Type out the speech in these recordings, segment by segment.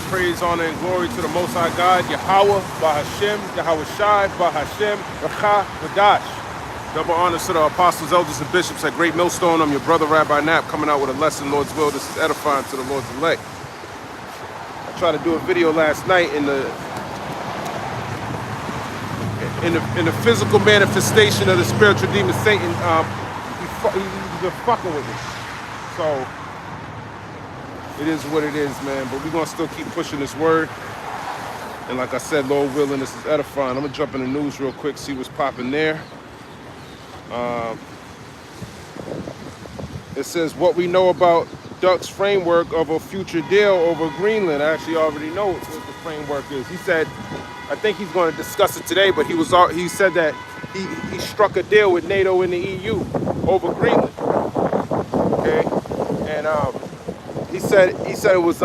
praise, honor, and glory to the Most High God, Yahweh, Bahashem, Yahweh Shai, Bahashem, Racha, Vadash. Double honors to the apostles, elders, and bishops at Great Millstone. I'm your brother, Rabbi Knapp, coming out with a lesson, Lord's will. This is edifying to the Lord's elect. I tried to do a video last night in the physical manifestation of the spiritual demon Satan. He's been fucking with me. So it is what it is, man. But we're gonna still keep pushing this word. And like I said, Lord willing, this is edifying. I'm gonna jump in the news real quick, see what's popping there. It says what we know about Duck's framework of a future deal over Greenland. I actually already know what the framework is. He said, I think he's going to discuss it today, but he said that he struck a deal with NATO and the EU over Greenland. Okay, and he said it was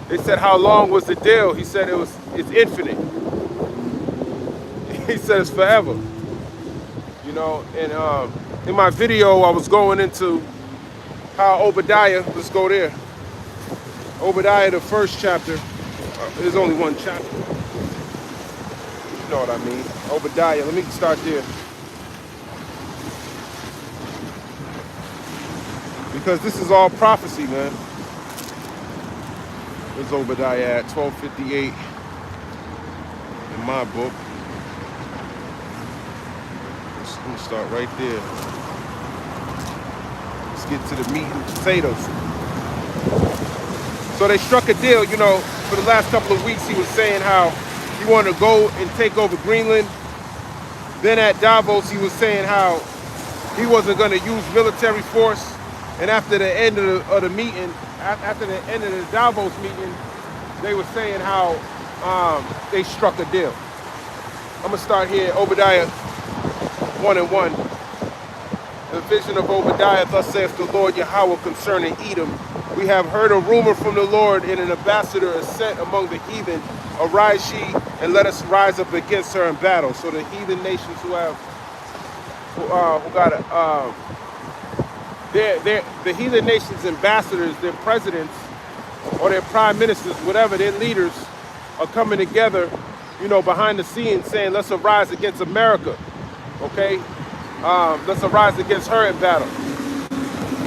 they said how long was the deal? He said it's infinite. He said it's forever. You know, and in my video I was going into how Obadiah, let's go there. Obadiah, the first chapter, there's only one chapter. You know what I mean. Obadiah, let me start there. Because this is all prophecy, man. Where's Obadiah at? 1258 in my book. Let me start right there. Let's get to the meat and potatoes. So they struck a deal, you know, for the last couple of weeks he was saying how he wanted to go and take over Greenland. Then at Davos he was saying how he wasn't going to use military force. And after the end of the meeting, after the end of the Davos meeting, they were saying how they struck a deal. I'm going to start here, Obadiah 1:1. The vision of Obadiah, thus saith the Lord Yahweh concerning Edom. We have heard a rumor from the Lord, and an ambassador is sent among the heathen. Arise ye, and let us rise up against her in battle. So the heathen nations the heathen nations' ambassadors, their presidents, or their prime ministers, whatever, their leaders, are coming together, you know, behind the scenes saying, let's arise against America, okay? Let's arise against her in battle,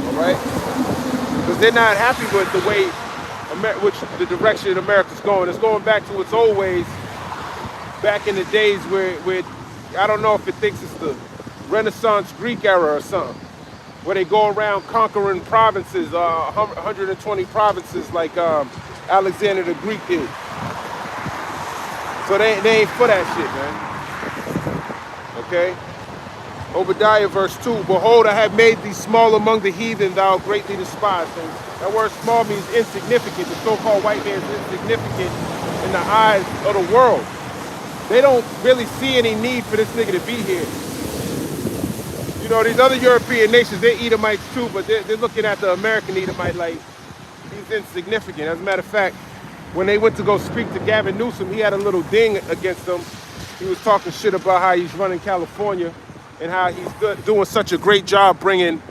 all right? Because they're not happy with the way, the direction America's going. It's going back to its old ways, back in the days where I don't know if it thinks it's the Renaissance Greek era or something, where they go around conquering provinces, 120 provinces like Alexander the Greek did. So they ain't for that shit, man. Okay? Obadiah verse 2, behold, I have made thee small among the heathen, thou greatly despised. And that word small means insignificant. The so-called white man is insignificant in the eyes of the world. They don't really see any need for this nigga to be here. You know, these other European nations, they're Edomites too, but they're looking at the American Edomite like he's insignificant. As a matter of fact, when they went to go speak to Gavin Newsom, he had a little ding against them. He was talking shit about how he's running California and how he's doing such a great job bringing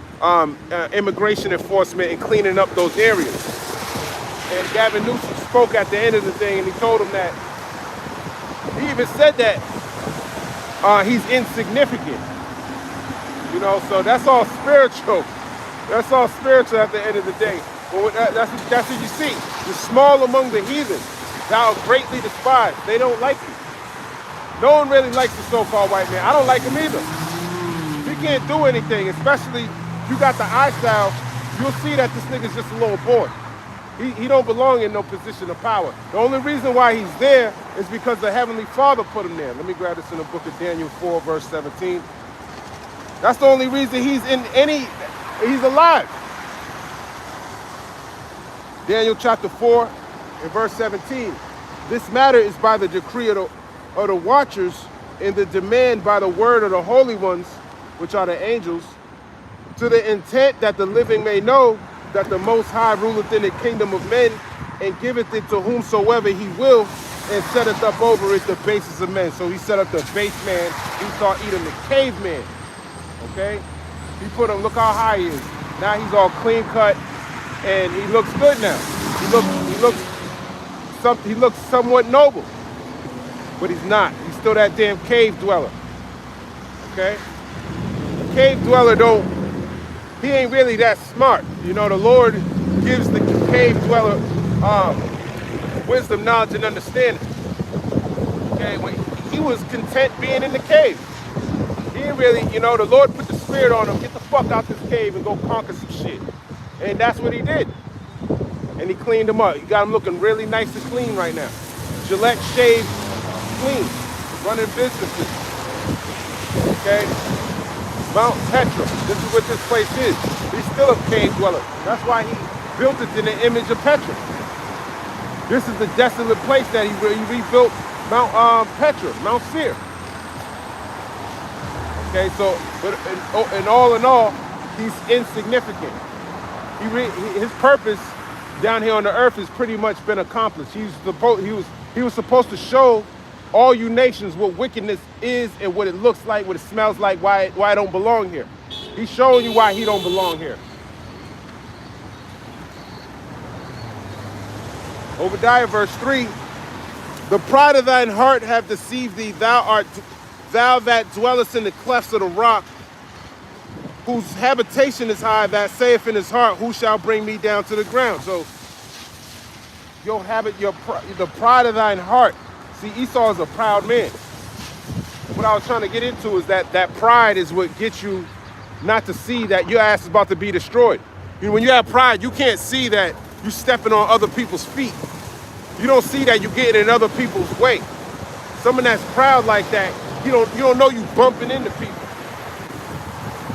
immigration enforcement and cleaning up those areas. And Gavin Newsom spoke at the end of the thing, and he told him that, he even said that he's insignificant. You know, so that's all spiritual. That's all spiritual at the end of the day. But that's what you see. You're small among the heathen. Thou greatly despised. They don't like you. No one really likes the so-called white man. I don't like him either. He can't do anything, especially if you got the eye style. You'll see that this nigga's just a little boy. He don't belong in no position of power. The only reason why he's there is because the Heavenly Father put him there. Let me grab this in the book of Daniel 4, verse 17. That's the only reason he's alive. Daniel chapter 4 and verse 17. This matter is by the decree of the watchers, and the demand by the word of the holy ones, which are the angels, to the intent that the living may know that the Most High ruleth in the kingdom of men, and giveth it to whomsoever he will, and setteth up over it the bases of men. So he set up the base man. He saw Edom the caveman. Okay? He put him, look how high he is. Now he's all clean cut, and he looks good now. He looks he looks somewhat noble, but he's not. He's still that damn cave dweller. Okay? A cave dweller he ain't really that smart. You know, the Lord gives the cave dweller wisdom, knowledge, and understanding. Okay, he was content being in the cave. He didn't really, you know, the Lord put the spirit on him, get the fuck out this cave and go conquer some shit. And that's what he did. And he cleaned him up. He got him looking really nice and clean right now. Gillette shaved clean, running businesses. Okay? Mount Petra, this is what this place is. He's still a cave dweller. That's why he built it in the image of Petra. This is the desolate place that he rebuilt Mount Petra, Mount Seir. Okay, so, but in all, he's insignificant. His purpose down here on the earth has pretty much been accomplished. He was supposed to show all you nations what wickedness is and what it looks like, what it smells like, why it don't belong here. He's showing you why he don't belong here. Obadiah verse 3, the pride of thine heart have deceived thee, thou that dwellest in the clefts of the rock, whose habitation is high, that saith in his heart, who shall bring me down to the ground? So the pride of thine heart. See, Esau is a proud man. What I was trying to get into is that pride is what gets you not to see that your ass is about to be destroyed. You know, when you have pride, you can't see that you're stepping on other people's feet. You don't see that you're getting in other people's way. Someone that's proud like that, you don't know you bumping into people.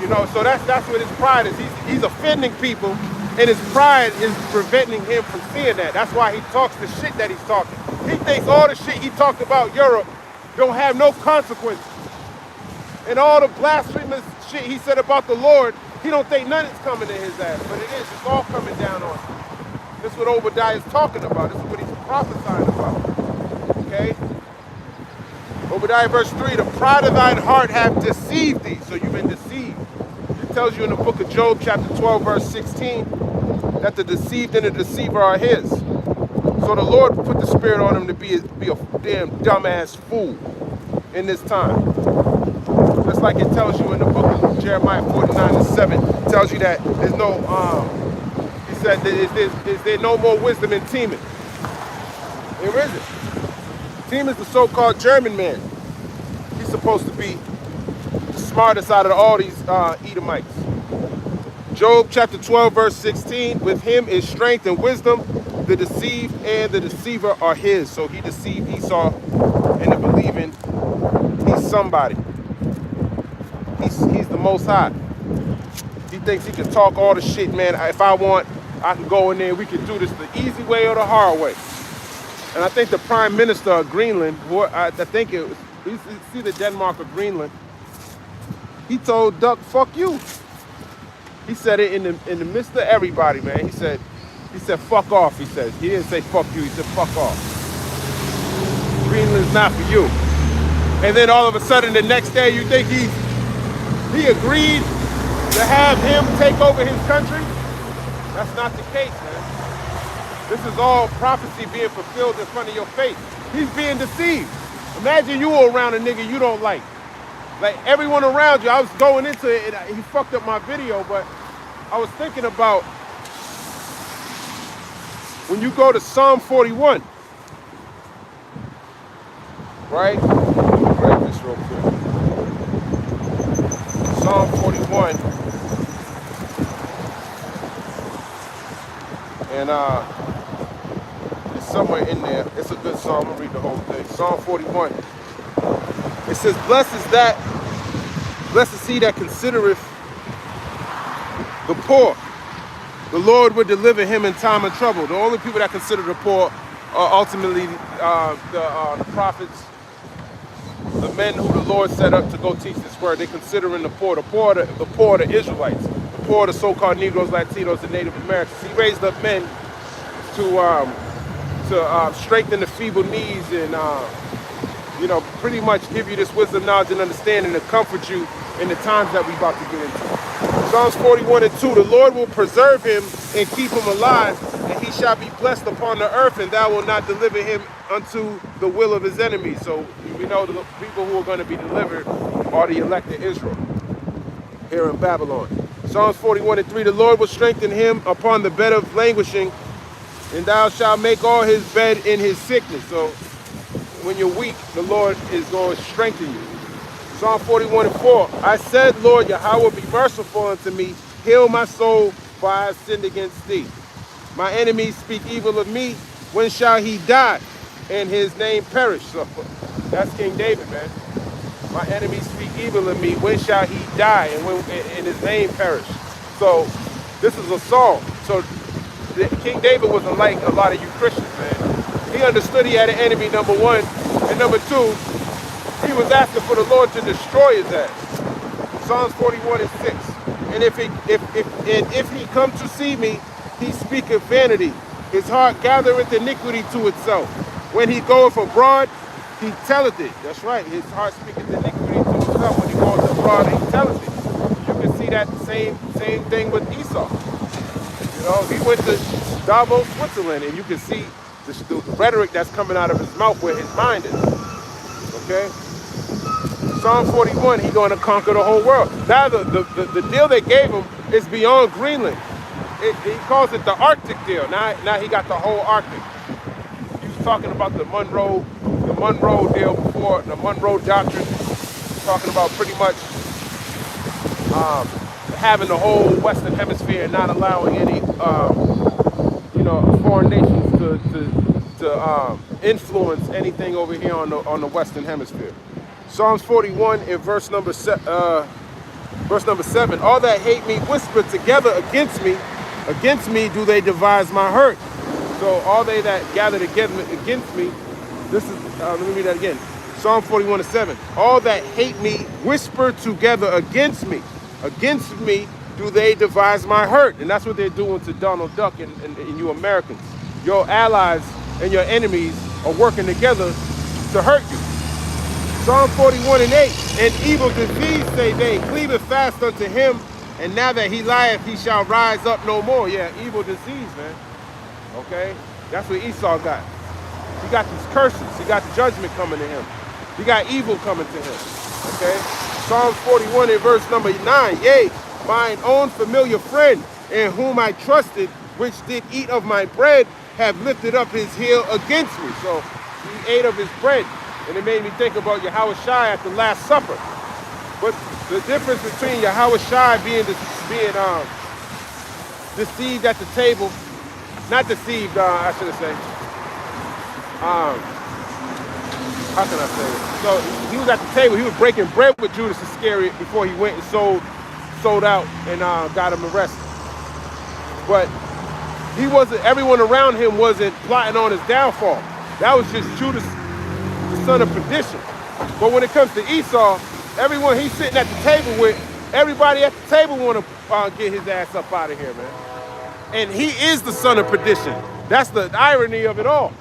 You know, so that's what his pride is. He's offending people, and his pride is preventing him from seeing that. That's why he talks the shit that he's talking. He thinks all the shit he talked about Europe don't have no consequences. And all the blasphemous shit he said about the Lord, he don't think none is coming to his ass, but it is. It's all coming down on him. This is what Obadiah is talking about. This is what he's prophesying about. Okay? Obadiah verse 3, the pride of thine heart have deceived thee. So you've been deceived. It tells you in the book of Job, chapter 12, verse 16, that the deceived and the deceiver are his. So the Lord put the spirit on him to be a damn dumbass fool in this time. Just like it tells you in the book of Jeremiah 49 and 7, it tells you that there's no, he said, is there no more wisdom in Teman? There isn't. Teman is the so-called German man. He's supposed to be the smartest out of all these Edomites. Job chapter 12, verse 16, with him is strength and wisdom. The deceived and the deceiver are his. So he deceived Esau into believing he's somebody. He's the Most High. He thinks he can talk all the shit, man. If I want, I can go in there. We can do this the easy way or the hard way. And I think the Prime Minister of Greenland, I think it was, it's either Denmark or Greenland, he told Duck, fuck you. He said it in the midst of everybody, man. He said, fuck off, he said. He didn't say fuck you, he said fuck off. Greenland's not for you. And then all of a sudden the next day you think he agreed to have him take over his country? That's not the case, man. This is all prophecy being fulfilled in front of your face. He's being deceived. Imagine you were around a nigga you don't like. Like everyone around you, I was going into it and he fucked up my video, but I was thinking about when you go to Psalm 41, right? Let me grab this real quick. Psalm 41. And it's somewhere in there. It's a good psalm. I'll read the whole thing. Psalm 41. It says, blessed is he that considereth the poor. The Lord would deliver him in time of trouble. The only people that consider the poor are ultimately the prophets, the men who the Lord set up to go teach this word. They're considering the poor are the Israelites, the poor are the so-called Negroes, Latinos, and Native Americans. He raised up men to strengthen the feeble knees and pretty much give you this wisdom, knowledge, and understanding to comfort you in the times that we're about to get into. Psalms 41 and 2, the Lord will preserve him and keep him alive, and he shall be blessed upon the earth, and thou wilt not deliver him unto the will of his enemies. So we know the people who are going to be delivered are the elect of Israel here in Babylon. Psalms 41:3, the Lord will strengthen him upon the bed of languishing, and thou shalt make all his bed in his sickness. So when you're weak, the Lord is going to strengthen you. Psalm 41:4, I said, Lord, Yahweh, be merciful unto me. Heal my soul, for I have sinned against thee. My enemies speak evil of me. When shall he die and his name perish? So that's King David, man. My enemies speak evil of me. When shall he die and his name perish? So this is a song. So King David wasn't like a lot of you Christians, man. He understood he had an enemy, number one. And number two, he was asking for the Lord to destroy his ass. Psalms 41:6. And if he come to see me, he speaketh vanity. His heart gathereth iniquity to itself. When he goeth abroad, he telleth it. That's right. His heart speaketh iniquity to itself. When he goeth abroad, he telleth it. You can see that same thing with Esau. You know, he went to Davos, Switzerland, and you can see the rhetoric that's coming out of his mouth where his mind is. Okay? Psalm 41, he's going to conquer the whole world. Now the deal they gave him is beyond Greenland. He calls it the Arctic deal. Now he got the whole Arctic. He was talking about the Monroe deal before, the Monroe Doctrine, talking about pretty much having the whole Western Hemisphere and not allowing any foreign nations to influence anything over here on the Western Hemisphere. Psalms 41 in verse number 7. All that hate me whisper together against me. Against me do they devise my hurt. So all they that gather together against me. This is let me read that again. Psalm 41:7. All that hate me whisper together against me. Against me do they devise my hurt. And that's what they're doing to Donald Duck and you Americans. Your allies and your enemies are working together to hurt you. Psalm 41:8. And evil disease, say they, cleaveth fast unto him, and now that he lieth, he shall rise up no more. Yeah, evil disease, man. Okay? That's what Esau got. He got these curses. He got the judgment coming to him. He got evil coming to him. Okay? Psalms 41 in verse number 9. Yea, mine own familiar friend, in whom I trusted, which did eat of my bread, have lifted up his heel against me. So he ate of his bread. And it made me think about Yahweh Shai at the Last Supper. But the difference between Yahweh Shai being deceived at the table, not deceived, I should have said. How can I say it? So he was at the table. He was breaking bread with Judas Iscariot before he went and sold out and got him arrested. But he wasn't. Everyone around him wasn't plotting on his downfall. That was just Judas, the son of perdition. But when it comes to Esau, everyone he's sitting at the table with, everybody at the table want to get his ass up out of here, man. And he is the son of perdition. That's the irony of it all.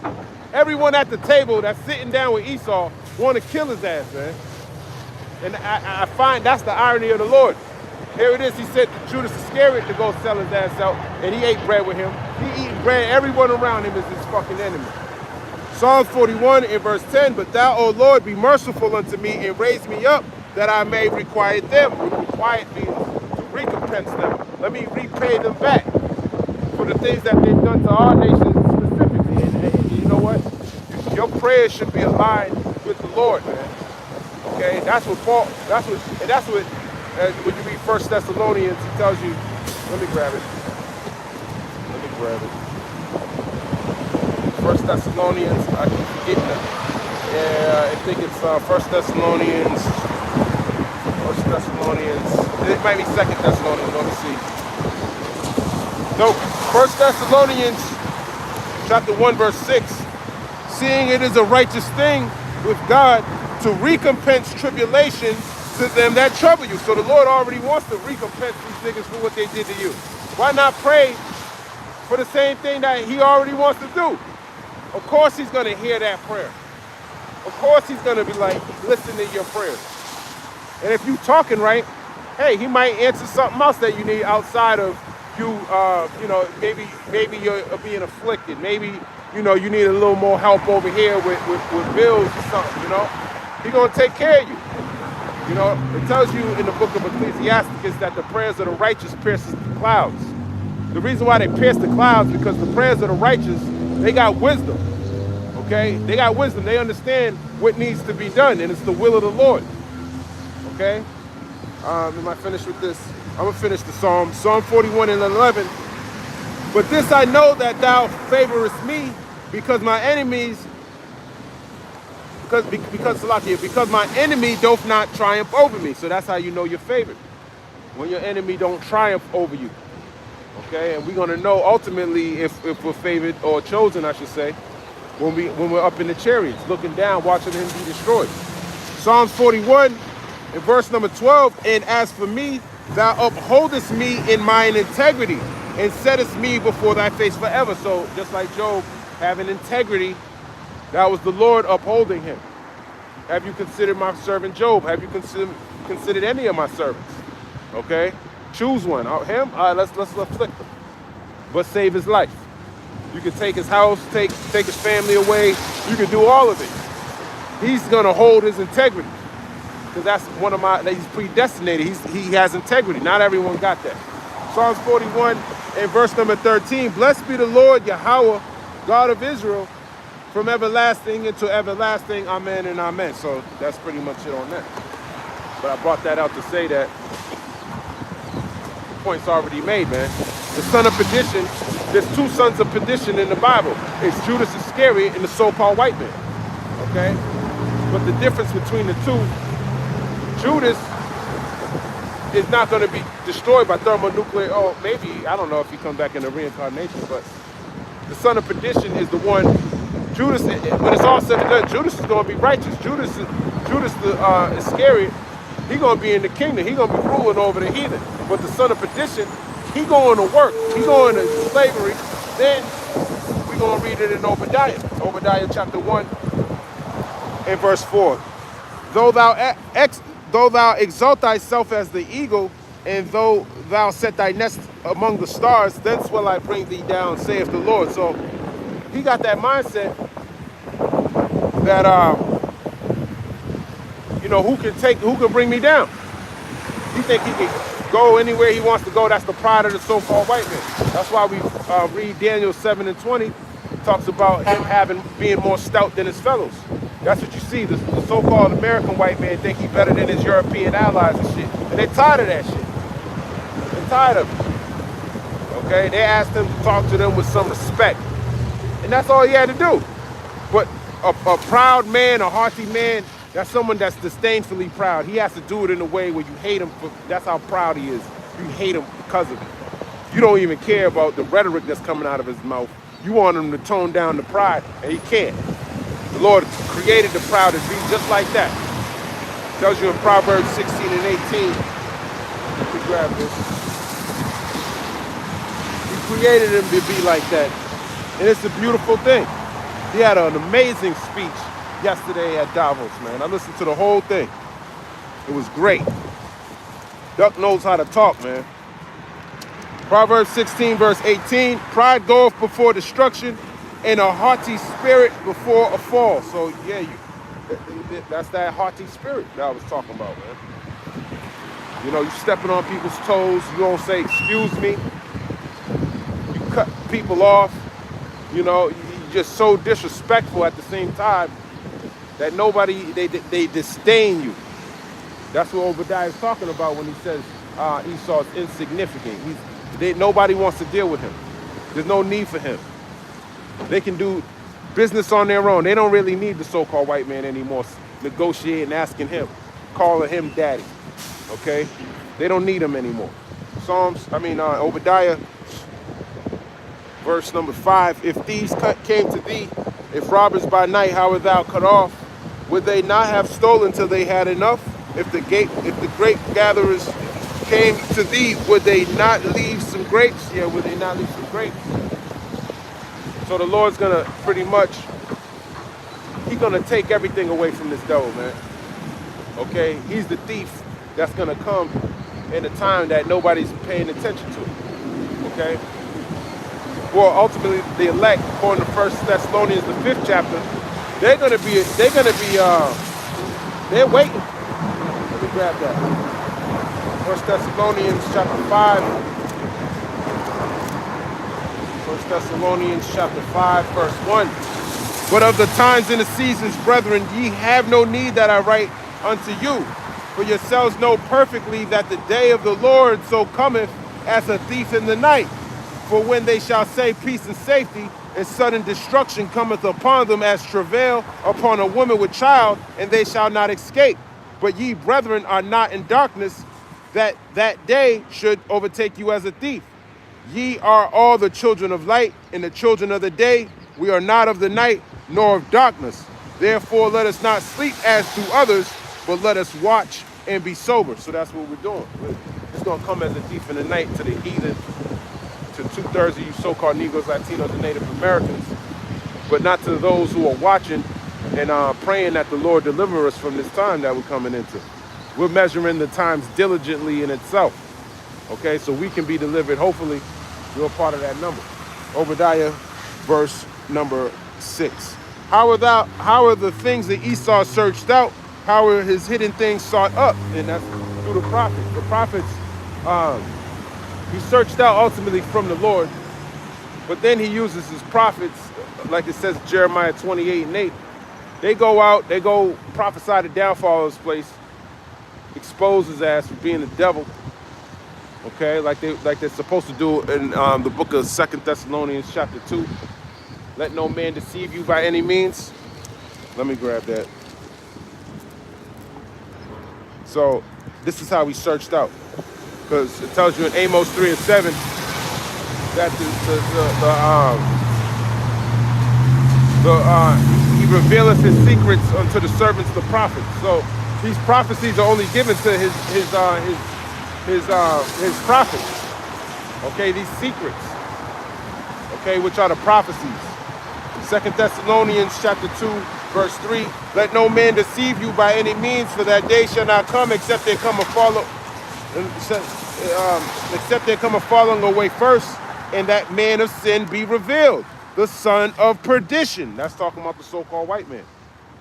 Everyone at the table that's sitting down with Esau want to kill his ass, man. And I find that's the irony of the Lord. Here it is. He said to Judas Iscariot to go sell his ass out, and he ate bread with him. He eating bread. Everyone around him is his fucking enemy. Psalms 41 in verse 10, but thou, O Lord, be merciful unto me and raise me up that I may requite them. Requite means to recompense them. Let me repay them back for the things that they've done to our nation specifically. And you know what? Your prayers should be aligned with the Lord, man. Okay? That's what Paul, when you read 1 Thessalonians, he tells you, let me grab it. 1 Thessalonians, I keep forgetting that. Yeah, I think it's 1 Thessalonians, it might be 2 Thessalonians, let me see. No, 1 Thessalonians, chapter 1, verse 6. Seeing it is a righteous thing with God to recompense tribulation to them that trouble you. So the Lord already wants to recompense these niggas for what they did to you. Why not pray for the same thing that he already wants to do? Of course he's going to hear that prayer. Of course he's going to be like, listen to your prayers. And if you talking right, hey, he might answer something else that you need outside of you know, maybe you're being afflicted. Maybe, you know, you need a little more help over here with bills or something, you know. He's going to take care of you. You know, it tells you in the book of Ecclesiasticus that the prayers of the righteous pierces the clouds. The reason why they pierce the clouds is because the prayers of the righteous, they got wisdom. Okay? They got wisdom. They understand what needs to be done, and it's the will of the Lord. Okay? Am I finished with this? I'm going to finish the Psalm. Psalm 41 and 11. But this I know that thou favorest me, because my enemies, because my enemy doth not triumph over me. So that's how you know you're favored. When your enemy don't triumph over you. Okay, and we're gonna know ultimately if we're favored or chosen, I should say, when we're up in the chariots, looking down, watching him be destroyed. Psalms 41 in verse number 12, and as for me, thou upholdest me in mine integrity, and settest me before thy face forever. So just like Job having integrity, that was the Lord upholding him. Have you considered my servant Job? Have you considered any of my servants? Okay, choose one. Him? All right, let's afflict him, but save his life. You can take his house, take his family away. You can do all of it. He's gonna hold his integrity, because that's one of my. He's predestinated. He has integrity. Not everyone got that. Psalms 41 and verse number 13. Blessed be the Lord Yahweh, God of Israel, from everlasting into everlasting. Amen and amen. So that's pretty much it on that. But I brought that out to say that the point's already made, man. The son of perdition, there's two sons of perdition in the Bible. It's Judas Iscariot and the so-called white man. Okay? But the difference between the two, Judas is not going to be destroyed by thermonuclear. Oh, maybe, I don't know if he comes back in a reincarnation, but the son of perdition is the one. Judas, when it's all said and done, Judas is going to be righteous. Judas the Iscariot, he's going to be in the kingdom. He's going to be ruling over the heathen. But the son of perdition, he going to work. He going to slavery. Then we're going to read it in Obadiah. Obadiah chapter 1 and verse 4. Though thou exalt thyself as the eagle, and though thou set thy nest among the stars, thence will I bring thee down, saith the Lord. So he got that mindset that you know, who can bring me down? He think he can go anywhere he wants to go. That's the pride of the so-called white man. That's why we read Daniel 7 and 20. It talks about him being more stout than his fellows. That's what you see. The so-called American white man think he's better than his European allies and shit. And they're tired of that shit. They're tired of it. Okay? They asked him to talk to them with some respect. And that's all he had to do. But a proud man, a haughty man, that's someone that's disdainfully proud. He has to do it in a way where you hate him. That's how proud he is. You hate him because of it. You don't even care about the rhetoric that's coming out of his mouth. You want him to tone down the pride, and he can't. The Lord created the proud to be just like that. It tells you in Proverbs 16 and 18. Let me grab this. He created him to be like that. And it's a beautiful thing. He had an amazing speech yesterday at Davos, man. I listened to the whole thing. It was great. Duck knows how to talk, man. Proverbs 16, verse 18. Pride goeth before destruction, and a haughty spirit before a fall. So, yeah, that's that haughty spirit that I was talking about, man. You know, you stepping on people's toes. You don't say, excuse me. You cut people off. You know, you're just so disrespectful at the same time that they disdain you. That's what Obadiah is talking about when he says Esau's insignificant. Nobody wants to deal with him. There's no need for him. They can do business on their own. They don't really need the so-called white man anymore, negotiating, asking him, calling him daddy. Okay? They don't need him anymore. Obadiah, verse number 5. If thieves came to thee, if robbers by night, how wert thou cut off? Would they not have stolen till they had enough? If the grape gatherers came to thee, would they not leave some grapes? Yeah, would they not leave some grapes? So the Lord's gonna he's gonna take everything away from this devil, man. Okay? He's the thief that's gonna come in a time that nobody's paying attention to. Okay. Well, ultimately, the elect, according to 1 Thessalonians, the 5th chapter, they're gonna be, they're waiting. Let me grab that. 1 Thessalonians chapter 5. 1 Thessalonians chapter 5, verse 1. But of the times and the seasons, brethren, ye have no need that I write unto you. For yourselves know perfectly that the day of the Lord so cometh as a thief in the night. For when they shall say peace and safety, and sudden destruction cometh upon them as travail upon a woman with child, and they shall not escape. But ye, brethren, are not in darkness, that that day should overtake you as a thief. Ye are all the children of light and the children of the day. We are not of the night, nor of darkness. Therefore, let us not sleep as do others, but let us watch and be sober. So that's what we're doing. It's going to come as a thief in the night to the heathen, to 2/3 of you so-called Negroes, Latinos, and Native Americans, but not to those who are watching and praying that the Lord deliver us from this time that we're coming into. We're measuring the times diligently in itself. Okay, so we can be delivered. Hopefully, you're a part of that number. Obadiah, verse number 6. How are the things that Esau searched out? How are his hidden things sought up? And that's through the prophets. The prophets, he searched out ultimately from the Lord, but then he uses his prophets, like it says Jeremiah 28:8. They go out, they go prophesy the downfall of this place, expose his ass for being the devil. Okay, like they're supposed to do in the book of 2 Thessalonians chapter 2. Let no man deceive you by any means. Let me grab that. So this is how he searched out, because it tells you in Amos 3:7 that he revealeth his secrets unto the servants, the prophets. So these prophecies are only given to his prophets. Okay, these secrets. Okay, which are the prophecies. 2 Thessalonians chapter 2, verse 3. Let no man deceive you by any means, for that day shall not come except there come a falling away first, and that man of sin be revealed, the son of perdition. That's talking about the so-called white man.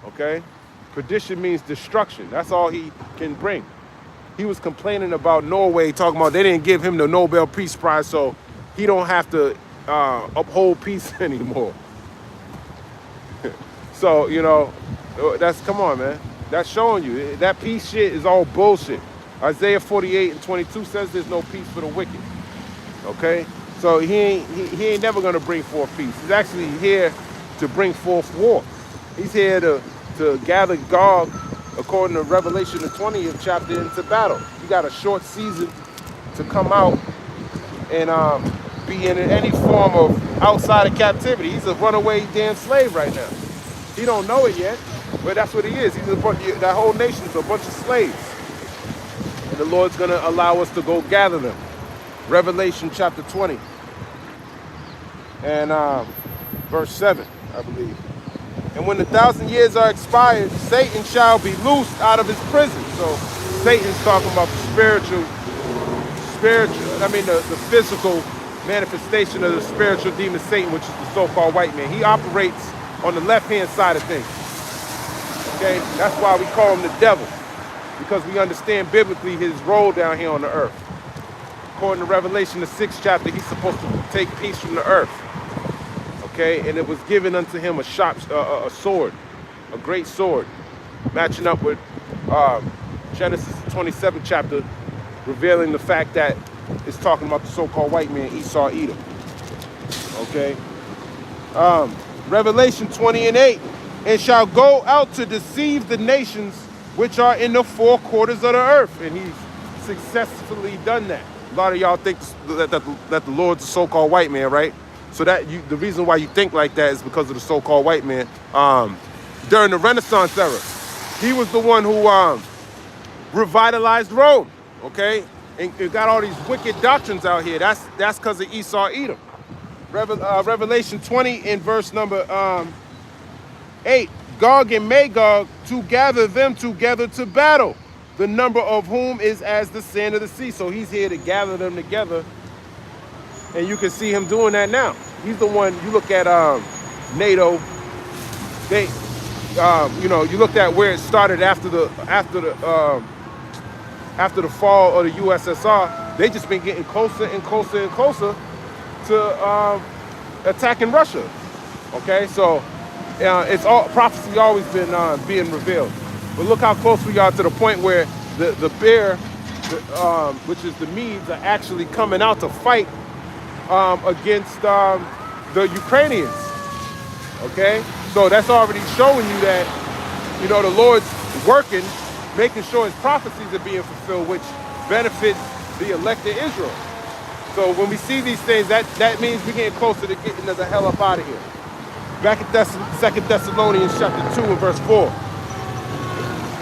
Okay? Perdition means destruction. That's all he can bring. He was complaining about Norway, talking about they didn't give him the Nobel Peace Prize, so he don't have to uphold peace anymore. So, you know, come on, man. That's showing you. That peace shit is all bullshit. Isaiah 48:22 says there's no peace for the wicked. Okay? So he ain't never going to bring forth peace. He's actually here to bring forth war. He's here to gather Gog, according to Revelation, the 20th chapter, into battle. He got a short season to come out and be in any form of outside of captivity. He's a runaway damn slave right now. He don't know it yet, but that's what he is. That whole nation's a bunch of slaves. And the Lord's going to allow us to go gather them. Revelation chapter 20 and verse 7, I believe. And when the 1,000 years are expired, Satan shall be loosed out of his prison. So Satan's talking about the the physical manifestation of the spiritual demon Satan, which is the so-called white man. He operates on the left-hand side of things. Okay? That's why we call him the devil, because we understand biblically his role down here on the earth. According to Revelation, the 6th chapter, he's supposed to take peace from the earth. Okay? And it was given unto him a sword, a great sword, matching up with Genesis 27th chapter, revealing the fact that it's talking about the so-called white man, Esau, Edom. Okay? Revelation 20:8, and shall go out to deceive the nations which are in the four quarters of the earth. And he's successfully done that. A lot of y'all think that the Lord's a so-called white man, right? So the reason why you think like that is because of the so-called white man. During the Renaissance era, he was the one who revitalized Rome, okay? And got all these wicked doctrines out here. That's because of Esau, Edom. Revelation 20 in verse number 8. Gog and Magog, to gather them together to battle, the number of whom is as the sand of the sea. So he's here to gather them together And you can see him doing that now. He's the one, you look at NATO, they, you know, you looked at where it started after the fall of the USSR. They just been getting closer and closer and closer to attacking Russia. Okay, so it's all prophecy always been being revealed. But look how close we are to the point where the bear, which is the Medes, are actually coming out to fight against the Ukrainians. Okay, so that's already showing you that, you know, the Lord's working, making sure his prophecies are being fulfilled, which benefits the elected Israel. So when we see these things, that means we're getting closer to getting the hell up out of here. Back at 2 Thessalonians chapter 2 and verse 4.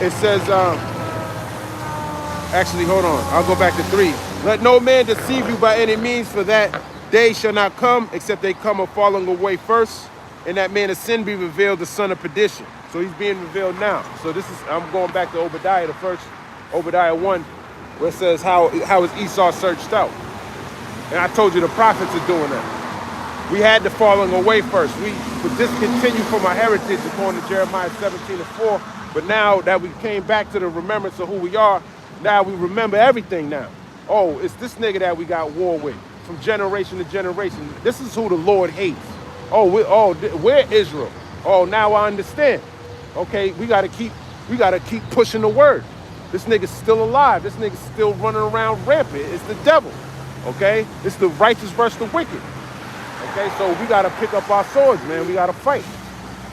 It says, actually, hold on. I'll go back to 3. Let no man deceive you by any means, for that day shall not come, except they come a falling away first, and that man of sin be revealed, the son of perdition. So he's being revealed now. So this is, I'm going back to Obadiah, the first, Obadiah 1, where it says how is Esau searched out. And I told you the prophets are doing that. We had the falling away first. We would discontinue from our heritage according to Jeremiah 17:4. But now that we came back to the remembrance of who we are, now we remember everything now. Oh, it's this nigga that we got war with from generation to generation. This is who the Lord hates. Oh, we're Israel. Oh, now I understand. Okay, we gotta keep pushing the word. This nigga's still alive. This nigga's still running around rampant. It's the devil. Okay, it's the righteous versus the wicked. Okay, so we got to pick up our swords, man. We got to fight.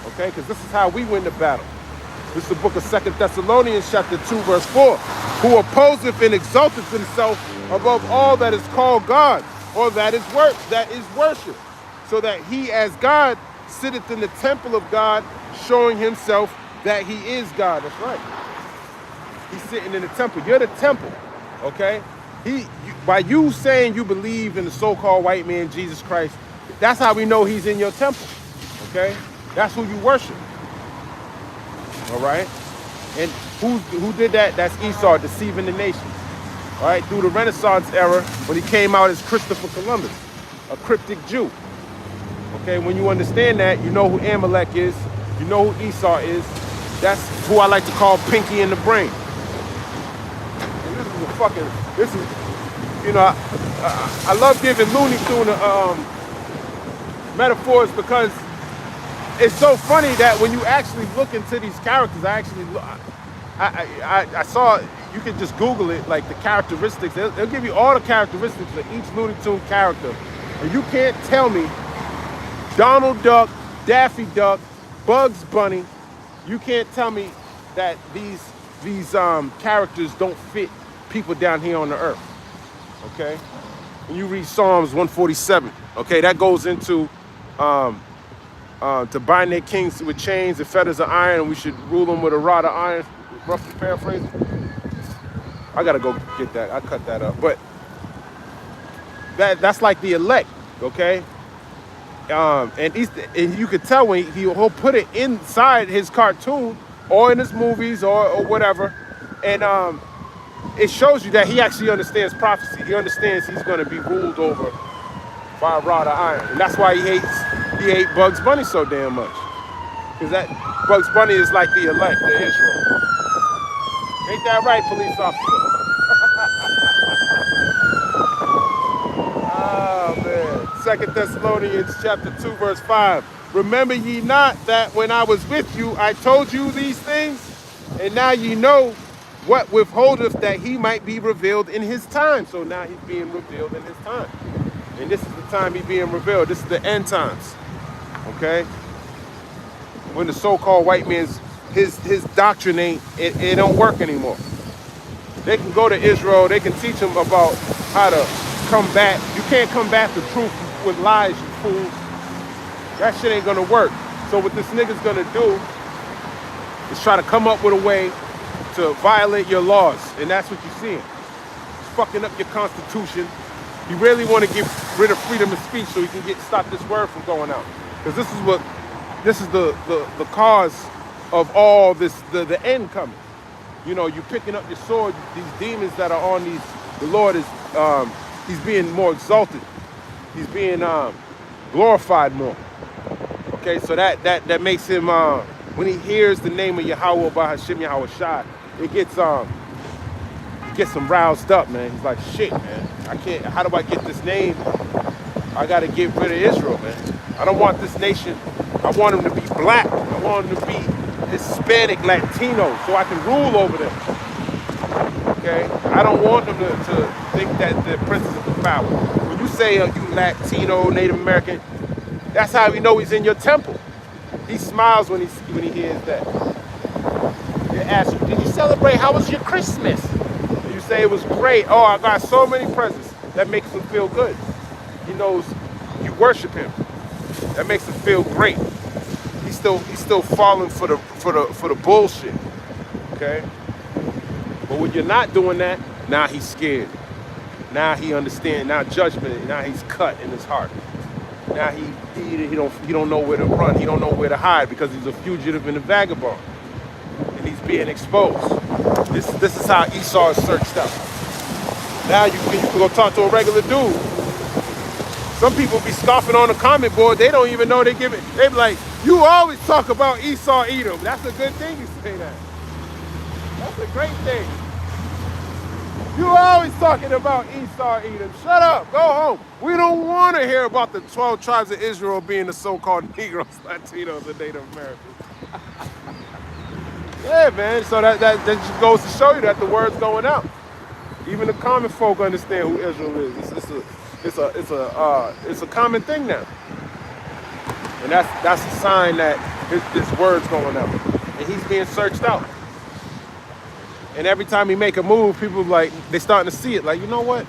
Okay, because this is how we win the battle. This is the book of 2 Thessalonians chapter 2, verse 4. Who opposeth and exalteth himself above all that is called God, or that is worship, so that he as God sitteth in the temple of God, showing himself that he is God. That's right. He's sitting in the temple. You're the temple. Okay? By you saying you believe in the so-called white man, Jesus Christ, that's how we know he's in your temple, okay? That's who you worship, all right? And who did that? That's Esau, deceiving the nations, all right? Through the Renaissance era, when he came out as Christopher Columbus, a cryptic Jew, okay? When you understand that, you know who Amalek is, you know who Esau is. That's who I like to call Pinky in the Brain. And this is, you know, I love giving Looney Tune metaphors because it's so funny that when you actually look into these characters, I saw, you can just Google it, like the characteristics. They'll give you all the characteristics of each Looney Tune character. And you can't tell me Donald Duck, Daffy Duck, Bugs Bunny, you can't tell me that these characters don't fit people down here on the earth, okay? When you read Psalms 147, okay, that goes into to bind their kings with chains and fetters of iron, and we should rule them with a rod of iron, roughly paraphrasing. I gotta go get that, I cut that up, but that's like the elect, okay? And you could tell when he'll put it inside his cartoon or in his movies or whatever, and it shows you that he actually understands prophecy. He understands he's going to be ruled over by a rod of iron. And that's why he hates Bugs Bunny so damn much. Because that Bugs Bunny is like the elect, the Israel. Ain't that right, police officer? Oh, man. 2 Thessalonians chapter 2, verse 5. Remember ye not that when I was with you, I told you these things? And now ye know what withholdeth that he might be revealed in his time. So now he's being revealed in his time. And this is the time he's being revealed. This is the end times. Okay? When the so-called white man's, his doctrine it don't work anymore. They can go to Israel, they can teach them about how to combat. You can't combat the truth with lies, you fool. That shit ain't gonna work. So what this nigga's gonna do is try to come up with a way to violate your laws, and that's what you're seeing. It's fucking up your constitution. You really want to get rid of freedom of speech so you can stop this word from going out. Because this is the cause of all this, the end coming. You know, you picking up your sword, these demons that are on these, the Lord is, he's being more exalted. He's being glorified more. Okay, so that makes him when he hears the name of Yahweh by Hashem Yahweh Shai, it gets him roused up, man. He's like, shit, man. I can't. How do I get this name? I got to get rid of Israel, man. I don't want this nation. I want them to be black. I want them to be Hispanic, Latino, so I can rule over them. Okay? I don't want them to think that they're princes of the power. When you say you Latino, Native American, that's how we know he's in your temple. He smiles when he hears that. They ask you, did you celebrate? How was your Christmas? You say it was great. Oh, I got so many presents. That makes him feel good. He knows you worship him. That makes him feel great. He's still falling for the bullshit. Okay? But when you're not doing that, now he's scared. Now he understands. Now judgment. Now he's cut in his heart. Now he don't know where to run. He don't know where to hide because he's a fugitive and a vagabond, and he's being exposed. This is how Esau is searched out. Now you can go talk to a regular dude. Some people be scoffing on the comment board. They don't even know they give it. They be like, you always talk about Esau Edom. That's a good thing you say that. That's a great thing. You always talking about Esau Edom. Shut up. Go home. We don't want to hear about the 12 tribes of Israel being the so-called Negroes, Latinos, and Native Americans. Yeah, man. So that just goes to show you that the word's going out. Even the common folk understand who Israel is. It's a common thing now. And that's a sign that this word's going out. And he's being searched out. And every time he make a move, people like, they starting to see it. Like, you know what?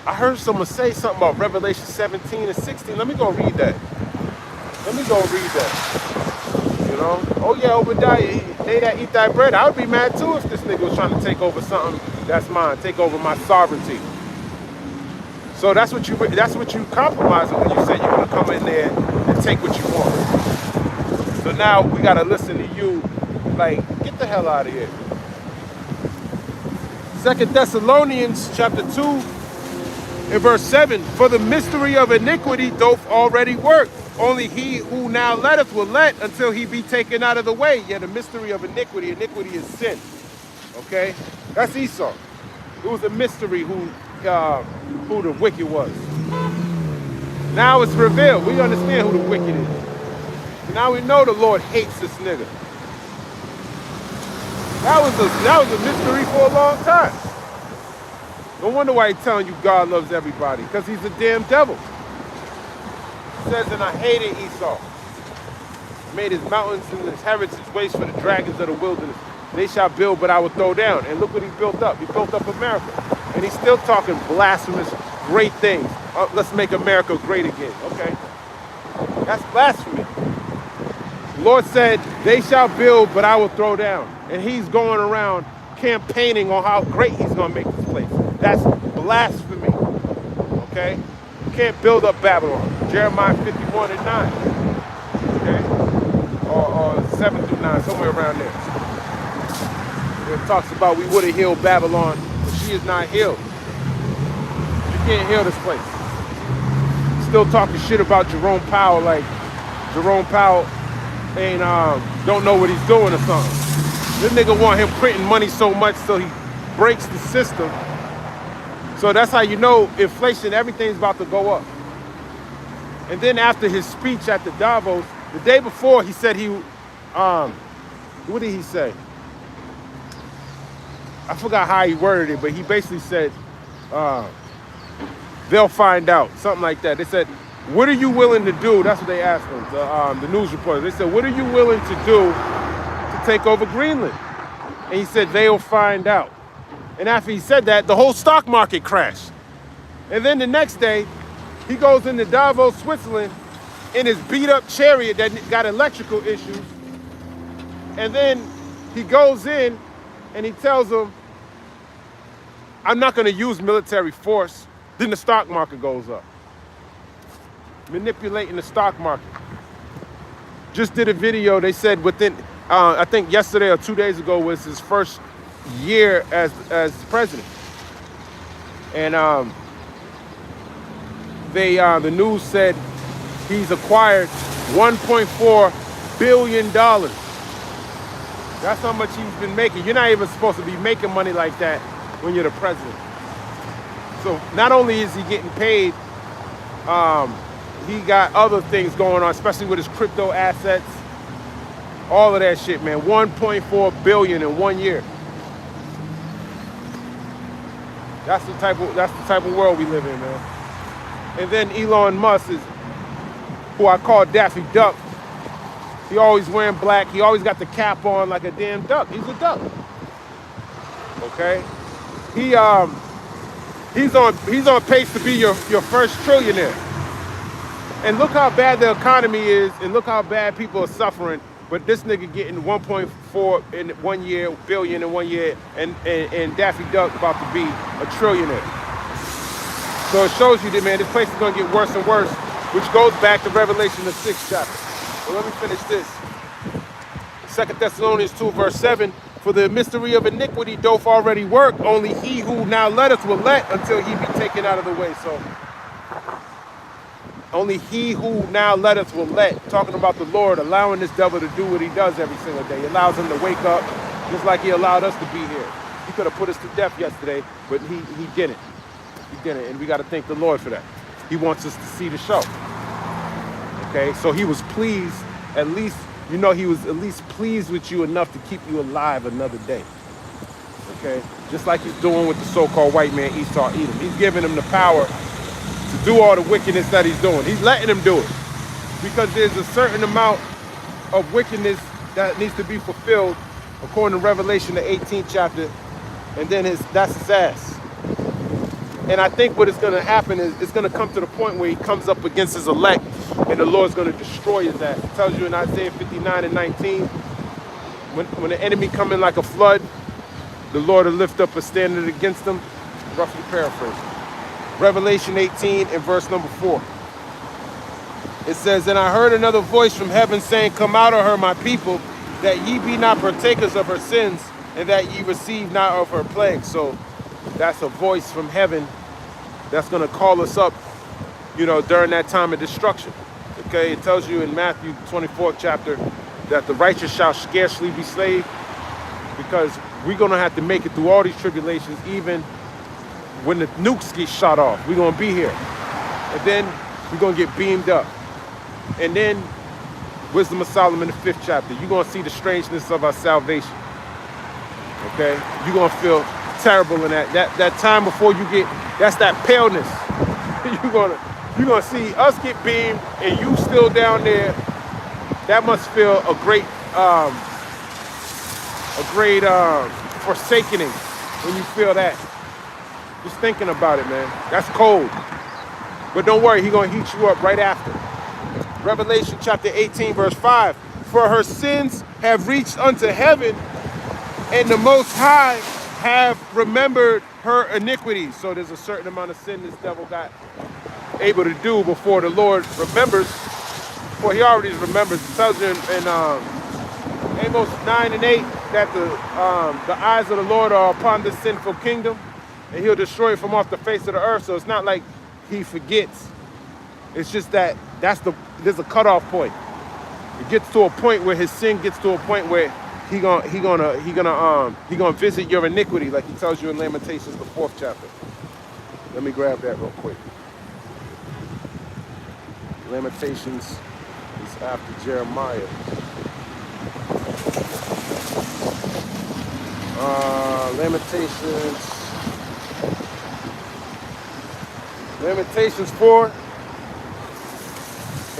I heard someone say something about Revelation 17 and 16. Let me go read that. You know? Oh yeah, Obadiah, they that eat thy bread. I would be mad too if this nigga was trying to take over something that's mine, take over my sovereignty. So that's what you compromise when you say you're gonna come in there and take what you want. So now we gotta listen to you. Like, get the hell out of here. 2 Thessalonians chapter 2 and verse 7. For the mystery of iniquity doth already work. Only he who now letteth will let until he be taken out of the way. Yeah, the mystery of iniquity. Iniquity is sin. Okay? That's Esau. It was a mystery who the wicked was. Now it's revealed. We understand who the wicked is. Now we know the Lord hates this nigga. That was a mystery for a long time. No wonder why he's telling you God loves everybody, because he's a damn devil. It says, and I hated Esau. Made his mountains and his heritage waste for the dragons of the wilderness. They shall build, but I will throw down. And look what he built up. He built up America. And he's still talking blasphemous, great things. Let's make America great again. Okay? That's blasphemy. The Lord said, they shall build, but I will throw down. And he's going around campaigning on how great he's going to make this place. That's blasphemy. Okay? You can't build up Babylon. Jeremiah 51 and 9. Okay? Or 7 through 9, somewhere around there. It talks about we would have healed Babylon, but she is not healed. You can't heal this place. Still talking shit about Jerome Powell, like Jerome Powell ain't don't know what he's doing or something. This nigga want him printing money so much so he breaks the system. So that's how you know inflation, everything's about to go up. And then after his speech at the Davos, the day before he said what did he say? I forgot how he worded it, but he basically said, they'll find out, something like that. They said, what are you willing to do? That's what they asked him, the news reporter. They said, what are you willing to do to take over Greenland? And he said, they'll find out. And after he said that, the whole stock market crashed. And then the next day, he goes into Davos, Switzerland, in his beat up chariot that got electrical issues. And then he goes in and he tells them, I'm not going to use military force. Then the stock market goes up. Manipulating the stock market. Just did a video. They said within, I think yesterday or 2 days ago was his first year as president. And the news said he's acquired $1.4 billion. That's how much he's been making. You're not even supposed to be making money like that when you're the president. So not only is he getting paid, he got other things going on, especially with his crypto assets. All of that shit, man. 1.4 billion in 1 year. That's the type of world we live in, man. And then Elon Musk is who I call Daffy Duck. He always wearing black. He always got the cap on like a damn duck. He's a duck. Okay? He's on pace to be your first trillionaire. And look how bad the economy is, and look how bad people are suffering. But this nigga getting 1.4 in 1 year, billion in 1 year, and Daffy Duck about to be a trillionaire. So it shows you that, man, this place is gonna get worse and worse, which goes back to Revelation, the 6th chapter. Well, let me finish this. 2 Thessalonians 2, verse 7. For the mystery of iniquity doth already work. Only he who now letteth will let until he be taken out of the way. So only he who now letteth will let. Talking about the Lord allowing this devil to do what he does every single day. He allows him to wake up just like he allowed us to be here. He could have put us to death yesterday, but he didn't. He didn't, and we got to thank the Lord for that. He wants us to see the show. Okay, so he was pleased, at least, you know, he was at least pleased with you enough to keep you alive another day. Okay, just like he's doing with the so-called white man Esau Edom. He's giving him the power to do all the wickedness that he's doing. He's letting him do it because there's a certain amount of wickedness that needs to be fulfilled according to Revelation, the 18th chapter, and then that's his ass. And I think what is going to happen is it's going to come to the point where he comes up against his elect and the Lord's going to destroy his ass. It tells you in Isaiah 59 and 19, when the enemy come in like a flood, the Lord will lift up a standard against them, roughly paraphrasing. Revelation 18 and verse number 4. It says, and I heard another voice from heaven saying, come out of her, my people, that ye be not partakers of her sins, and that ye receive not of her plagues. So that's a voice from heaven that's going to call us up, you know, during that time of destruction. Okay, it tells you in Matthew 24th chapter that the righteous shall scarcely be saved, because we're going to have to make it through all these tribulations, even when the nukes get shot off. We're going to be here. And then we're going to get beamed up. And then Wisdom of Solomon, the 5th chapter, you're going to see the strangeness of our salvation. Okay? You're going to feel terrible in that time before you get, that's that paleness. You're gonna see us get beamed and you still down there. That must feel a great forsakening when you feel that. Just thinking about it, man. That's cold. But don't worry, he's gonna heat you up right after. Revelation chapter 18, verse 5. For her sins have reached unto heaven, and the Most High have remembered her iniquities. So there's a certain amount of sin this devil got able to do before the Lord remembers. Well, he already remembers. It tells you in Amos 9 and 8 that the eyes of the Lord are upon this sinful kingdom, and he'll destroy it from off the face of the earth. So it's not like he forgets. It's just that there's a cutoff point. It gets to a point where his sin gets to a point where he gonna visit your iniquity, like he tells you in Lamentations, the 4th chapter. Let me grab that real quick. Lamentations is after Jeremiah. Lamentations 4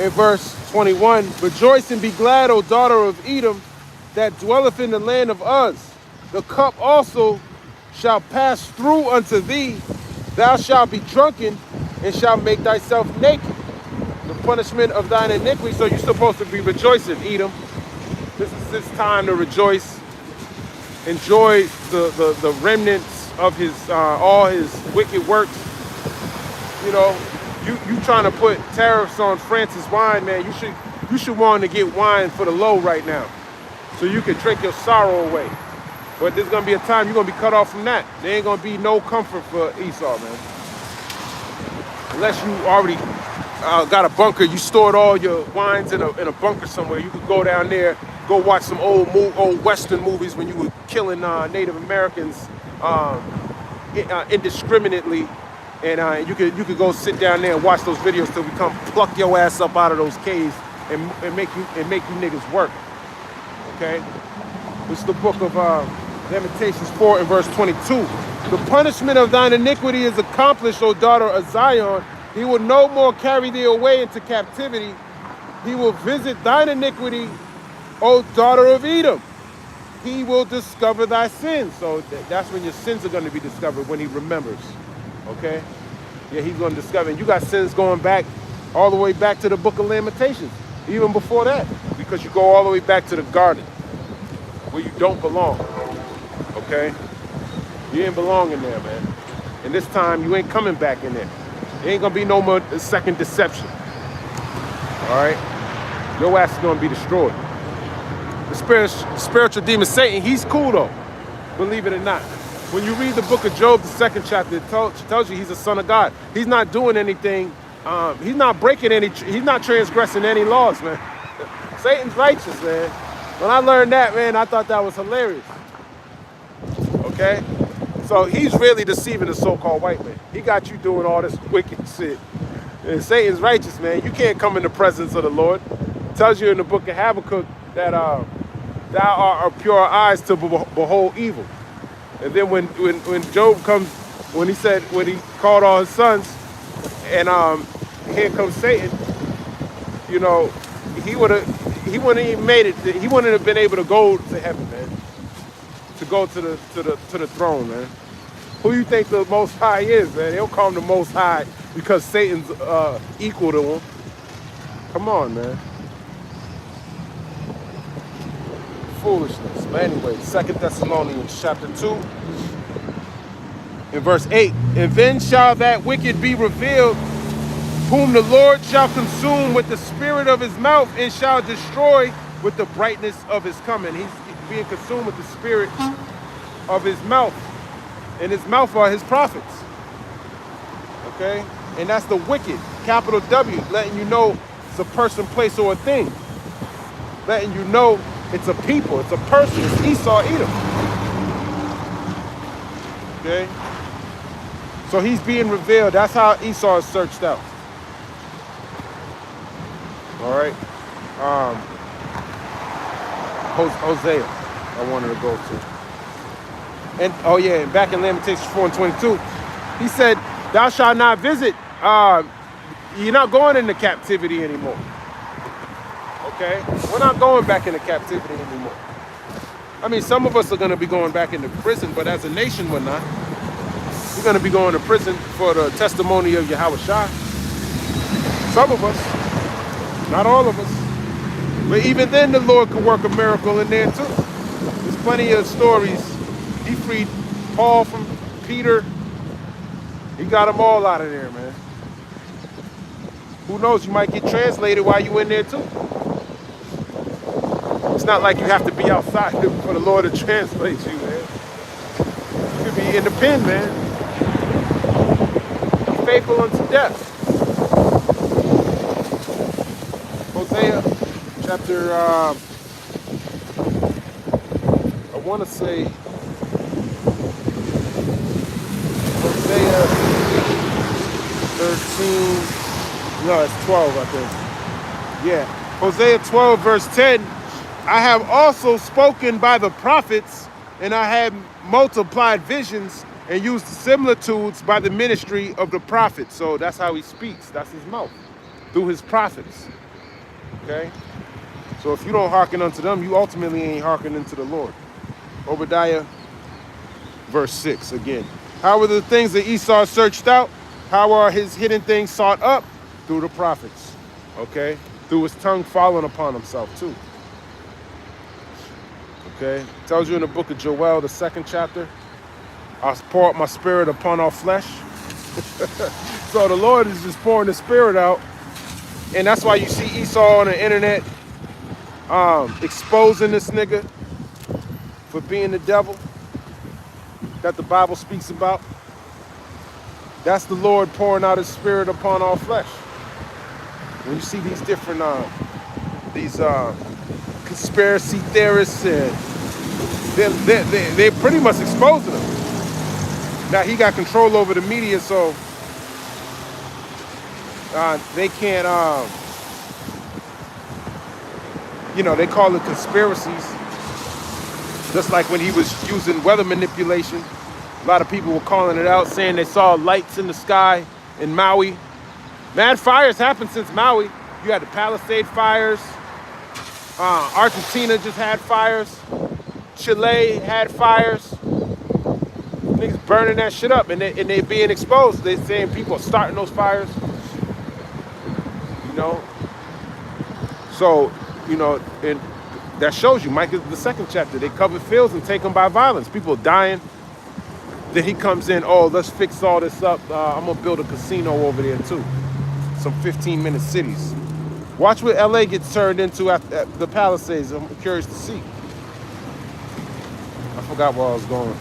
and verse 21. Rejoice and be glad, O daughter of Edom, that dwelleth in the land of Uz. The cup also shall pass through unto thee. Thou shalt be drunken and shalt make thyself naked. The punishment of thine iniquity. So you're supposed to be rejoicing, Edom. This is his time to rejoice. Enjoy the remnants of his all his wicked works. You know, you trying to put tariffs on France's wine, man. You should want to get wine for the low right now, so you can drink your sorrow away. But there's gonna be a time you're gonna be cut off from that. There ain't gonna be no comfort for Esau, man. unless you already got a bunker, you stored all your wines in a bunker somewhere. You could go down there, go watch some old Western movies when you were killing Native Americans indiscriminately, and you could go sit down there and watch those videos till we come pluck your ass up out of those caves and make you niggas work. Okay, this is the book of Lamentations 4 and verse 22. The punishment of thine iniquity is accomplished, O daughter of Zion. He will no more carry thee away into captivity. He will visit thine iniquity, O daughter of Edom. He will discover thy sins. So that's when your sins are going to be discovered, when he remembers. Okay? Yeah, he's going to discover. And you got sins going back all the way back to the book of Lamentations, even before that, because you go all the way back to the garden where you don't belong. Okay? You ain't belong in there, man. And this time, you ain't coming back in there. There ain't gonna be no more second deception. All right? Your ass is gonna be destroyed. The spiritual demon Satan, he's cool though, believe it or not. When you read the book of Job, the 2nd chapter, it tells you he's a son of God. He's not doing anything. He's not breaking any, he's not transgressing any laws, man. Satan's righteous, man. When I learned that, man, I thought that was hilarious. Okay? So he's really deceiving the so-called white man. He got you doing all this wicked shit. And Satan's righteous, man. You can't come in the presence of the Lord. It tells you in the book of Habakkuk that thou art pure eyes to behold evil. And then when Job comes, when he called all his sons, and here comes Satan, you know, he wouldn't even made it. He wouldn't have been able to go to heaven, man. To go to the throne, man. Who you think the Most High is, man? They'll call him the Most High because Satan's equal to him. Come on, man. Foolishness. But anyway, 2 Thessalonians chapter 2 in verse 8. And then shall that wicked be revealed, whom the Lord shall consume with the spirit of his mouth and shall destroy with the brightness of his coming. He's being consumed with the spirit of his mouth. And his mouth are his prophets. Okay? And that's the wicked, capital W, letting you know it's a person, place, or a thing. Letting you know it's a people, it's a person, it's Esau, Edom. Okay? So he's being revealed. That's how Esau is searched out. All right? Hosea, I wanted to go to. And oh yeah, and back in Lamentations 4 and 22, he said, thou shalt not visit, you're not going into captivity anymore. Okay? We're not going back into captivity anymore. I mean, some of us are going to be going back into prison, but as a nation, we're not. We're going to be going to prison for the testimony of Yahweh Shai. Some of us, not all of us. But even then, the Lord could work a miracle in there too. There's plenty of stories. He freed Paul from Peter. He got them all out of there, man. Who knows? You might get translated while you in there too. It's not like you have to be outside for the Lord to translate you, man. You could be in the pen, man. Be faithful unto death. Hosea chapter, I want to say, Hosea 13, no, it's 12, I think. Yeah, Hosea 12, verse 10. I have also spoken by the prophets, and I have multiplied visions and used similitudes by the ministry of the prophets. So that's how he speaks. That's his mouth, through his prophets. Okay? So if you don't hearken unto them, you ultimately ain't hearkening to the Lord. Obadiah, verse 6 again. How are the things that Esau searched out? How are his hidden things sought up? Through the prophets. Okay? Through his tongue falling upon himself too. Okay? It tells you in the book of Joel, the 2nd chapter, I'll pour out my spirit upon all flesh. So the Lord is just pouring the spirit out. And that's why you see Esau on the internet exposing this nigga for being the devil that the Bible speaks about. That's the Lord pouring out his spirit upon all flesh. When you see these different these conspiracy theorists, and they're pretty much exposing them. Now he got control over the media, so they can't, they call it conspiracies. Just like when he was using weather manipulation, a lot of people were calling it out, saying they saw lights in the sky in Maui. Mad fires happened since Maui. You had the Palisade fires. Argentina just had fires. Chile had fires. Niggas burning that shit up, and they being exposed. They saying people are starting those fires. So, and that shows you, Micah, the second chapter. They cover fields and take them by violence. People dying. Then he comes in, oh, let's fix all this up. I'm going to build a casino over there, too. Some 15-minute cities. Watch what LA gets turned into at the Palisades. I'm curious to see. I forgot where I was going.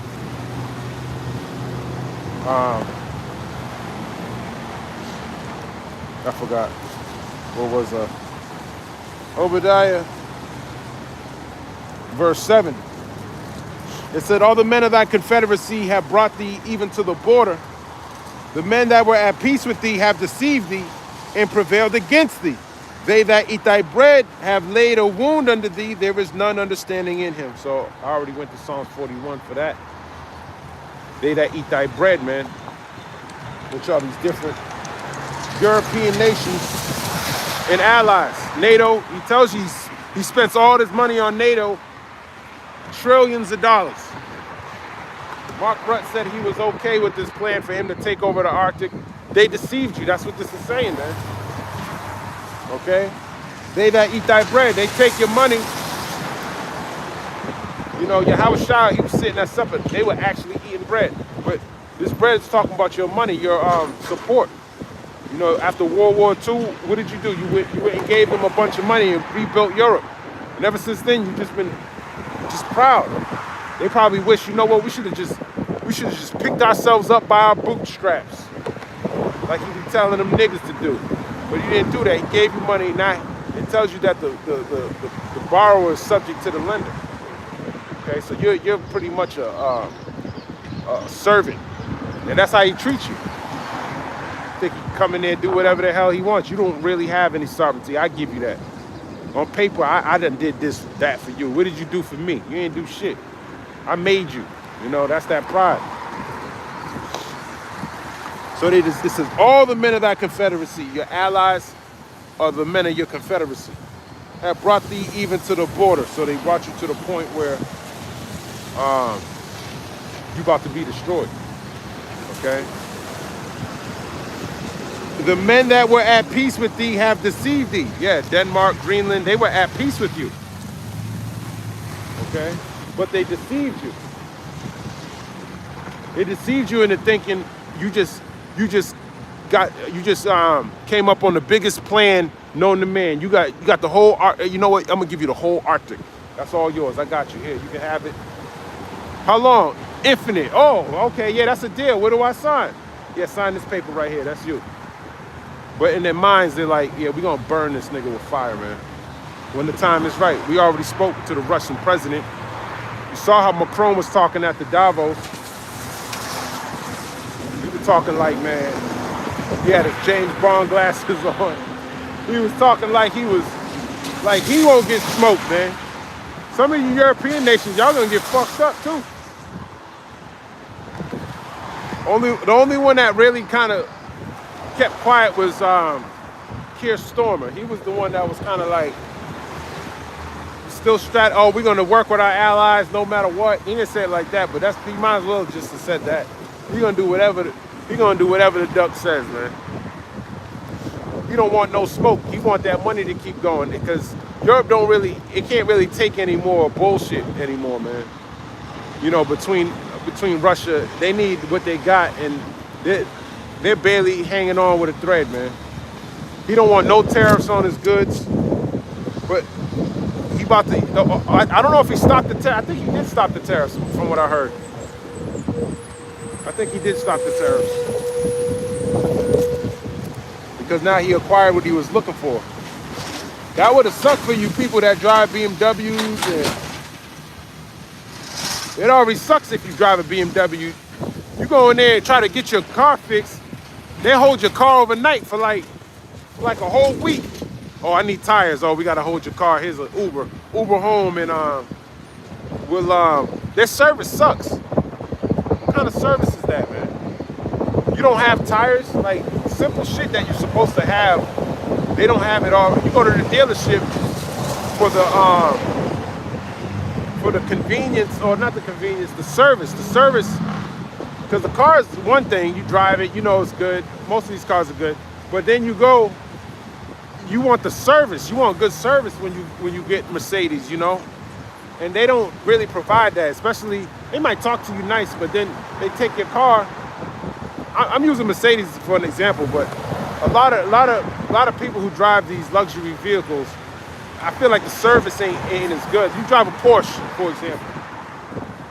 I forgot. What was Obadiah, verse 7. It said, all the men of thy confederacy have brought thee even to the border. The men that were at peace with thee have deceived thee and prevailed against thee. They that eat thy bread have laid a wound under thee. There is none understanding in him. So I already went to Psalms 41 for that. They that eat thy bread, man. Which are these different European nations and allies. NATO, he tells you he spends all this money on NATO, trillions of dollars. Mark Rutte said he was okay with this plan for him to take over the Arctic. They deceived you. That's what this is saying, man. Okay? They that eat thy bread, they take your money. Yahweh Shah, he was sitting at supper. They were actually eating bread. But this bread is talking about your money, your support. After World War II, what did you do? You went and gave them a bunch of money and rebuilt Europe. And ever since then, you've just been proud. They probably wish, we should have just picked ourselves up by our bootstraps, like he be telling them niggas to do. But he didn't do that. He gave you money. Now it tells you that the borrower is subject to the lender. Okay, so you're pretty much a servant, and that's how he treats you. Think he can come in there and do whatever the hell he wants. You don't really have any sovereignty. I give you that. On paper, I done did that for you. What did you do for me? You ain't do shit. I made you. That's that pride. So it says, all the men of thy confederacy, your allies are the men of your confederacy, have brought thee even to the border. So they brought you to the point where you about to be destroyed. Okay? The men that were at peace with thee have deceived thee. Yeah, Denmark, Greenland, they were at peace with you. Okay? But they deceived you. They deceived you into thinking you just came up on the biggest plan known to man. You got the whole, you know what? I'm gonna give you the whole Arctic. That's all yours. I got you here. You can have it. How long? Infinite. Oh, okay. Yeah, that's a deal. Where do I sign? Yeah, sign this paper right here. That's you. But in their minds, they're like, yeah, we're going to burn this nigga with fire, man. When the time is right. We already spoke to the Russian president. You saw how Macron was talking at the Davos. He was talking like, man, he had his James Bond glasses on. He was talking like he won't get smoked, man. Some of you European nations, y'all going to get fucked up, too. The only one that really kind of kept quiet was Keir Starmer. He was the one that was kind of like still we're going to work with our allies no matter what. He didn't say it like that, but he might as well just have said that. He's going to do whatever the duck says, man. He don't want no smoke. He want that money to keep going because Europe can't really take any more bullshit anymore, man. Between Russia, they need what they got, and they're barely hanging on with a thread, man. He don't want no tariffs on his goods, but he about to. I don't know if he stopped the tariffs. I think he did stop the tariffs, from what I heard. I think he did stop the tariffs. because now he acquired what he was looking for. That would have sucked for you people that drive BMWs. And it already sucks if you drive a BMW. You go in there and try to get your car fixed. They hold your car overnight for like a whole week. Oh, I need tires. Oh, we gotta hold your car. Here's an Uber home, and their service sucks. What kind of service is that, man? You don't have tires, like simple shit that you're supposed to have. They don't have it all. You go to the dealership for the convenience, or not the convenience, the service. The service, because the car is one thing. You drive it, you know it's good. Most of these cars are good, but then you go. You want the service. You want good service when you get Mercedes, you know, and they don't really provide that. Especially, they might talk to you nice, but then they take your car. I'm using Mercedes for an example, but a lot of people who drive these luxury vehicles, I feel like the service ain't as good. You drive a Porsche, for example,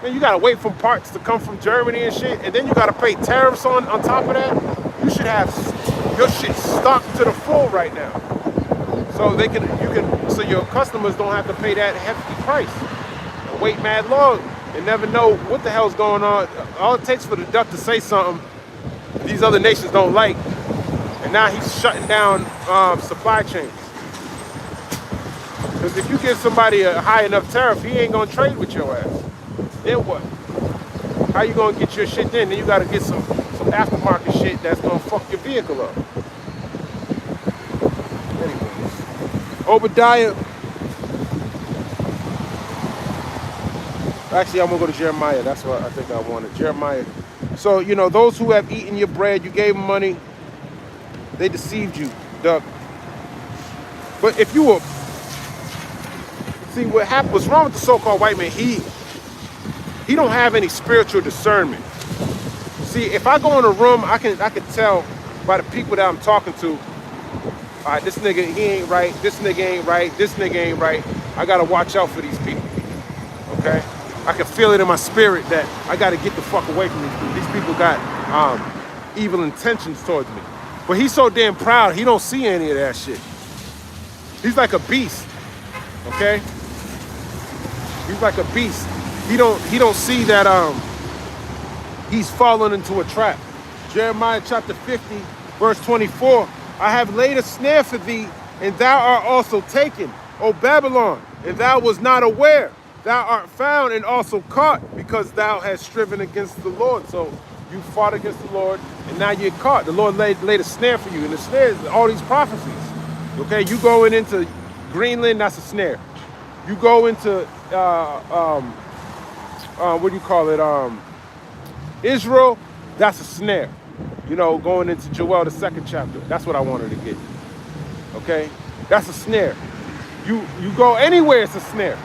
man, you gotta wait for parts to come from Germany and shit, and then you gotta pay tariffs on top of that. You should have your shit stocked to the full right now, so so your customers don't have to pay that hefty price. Wait mad long and never know what the hell's going on. All it takes for the duck to say something these other nations don't like, and now he's shutting down supply chains. Because if you give somebody a high enough tariff, he ain't gonna trade with your ass. Then what? How you gonna get your shit then? Then you gotta get some aftermarket shit that's gonna fuck your vehicle up. Anyways, Obadiah. Actually, I'm gonna go to Jeremiah. That's what I think I wanted. Jeremiah. So, you know, those who have eaten your bread, you gave them money, they deceived you, duck. But if you were, see what's wrong with the so-called white man, he don't have any spiritual discernment. See, if I go in a room, I can tell by the people that I'm talking to, all right, this nigga, he ain't right, this nigga ain't right, this nigga ain't right. I gotta watch out for these people, okay? I can feel it in my spirit that I got to get the fuck away from these people. These people got evil intentions towards me. But he's so damn proud, he don't see any of that shit. He's like a beast, okay? He's like a beast. He don't see that he's fallen into a trap. Jeremiah chapter 50, verse 24. I have laid a snare for thee, and thou art also taken, O Babylon, and thou was not aware. Thou art found and also caught, because thou hast striven against the Lord. So you fought against the Lord, and now you're caught. The Lord laid a snare for you, and the snare is all these prophecies. Okay, you going into Greenland, that's a snare. You go into what do you call it? Israel, that's a snare. You know, going into Joel, the 2nd chapter. That's what I wanted to get. Okay, that's a snare. You go anywhere, it's a snare.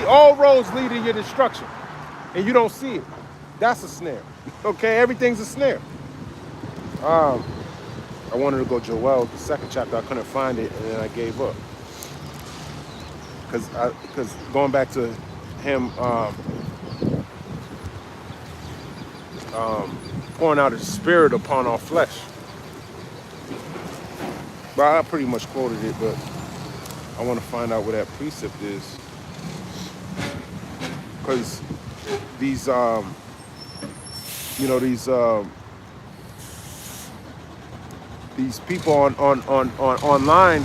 All roads lead to your destruction, and you don't see it. That's a snare. Okay, everything's a snare. I wanted to go Joel, the 2nd chapter. I couldn't find it, and then I gave up. Because going back to him pouring out his spirit upon all flesh. But I pretty much quoted it, but I want to find out where that precept is. Because these, these people on online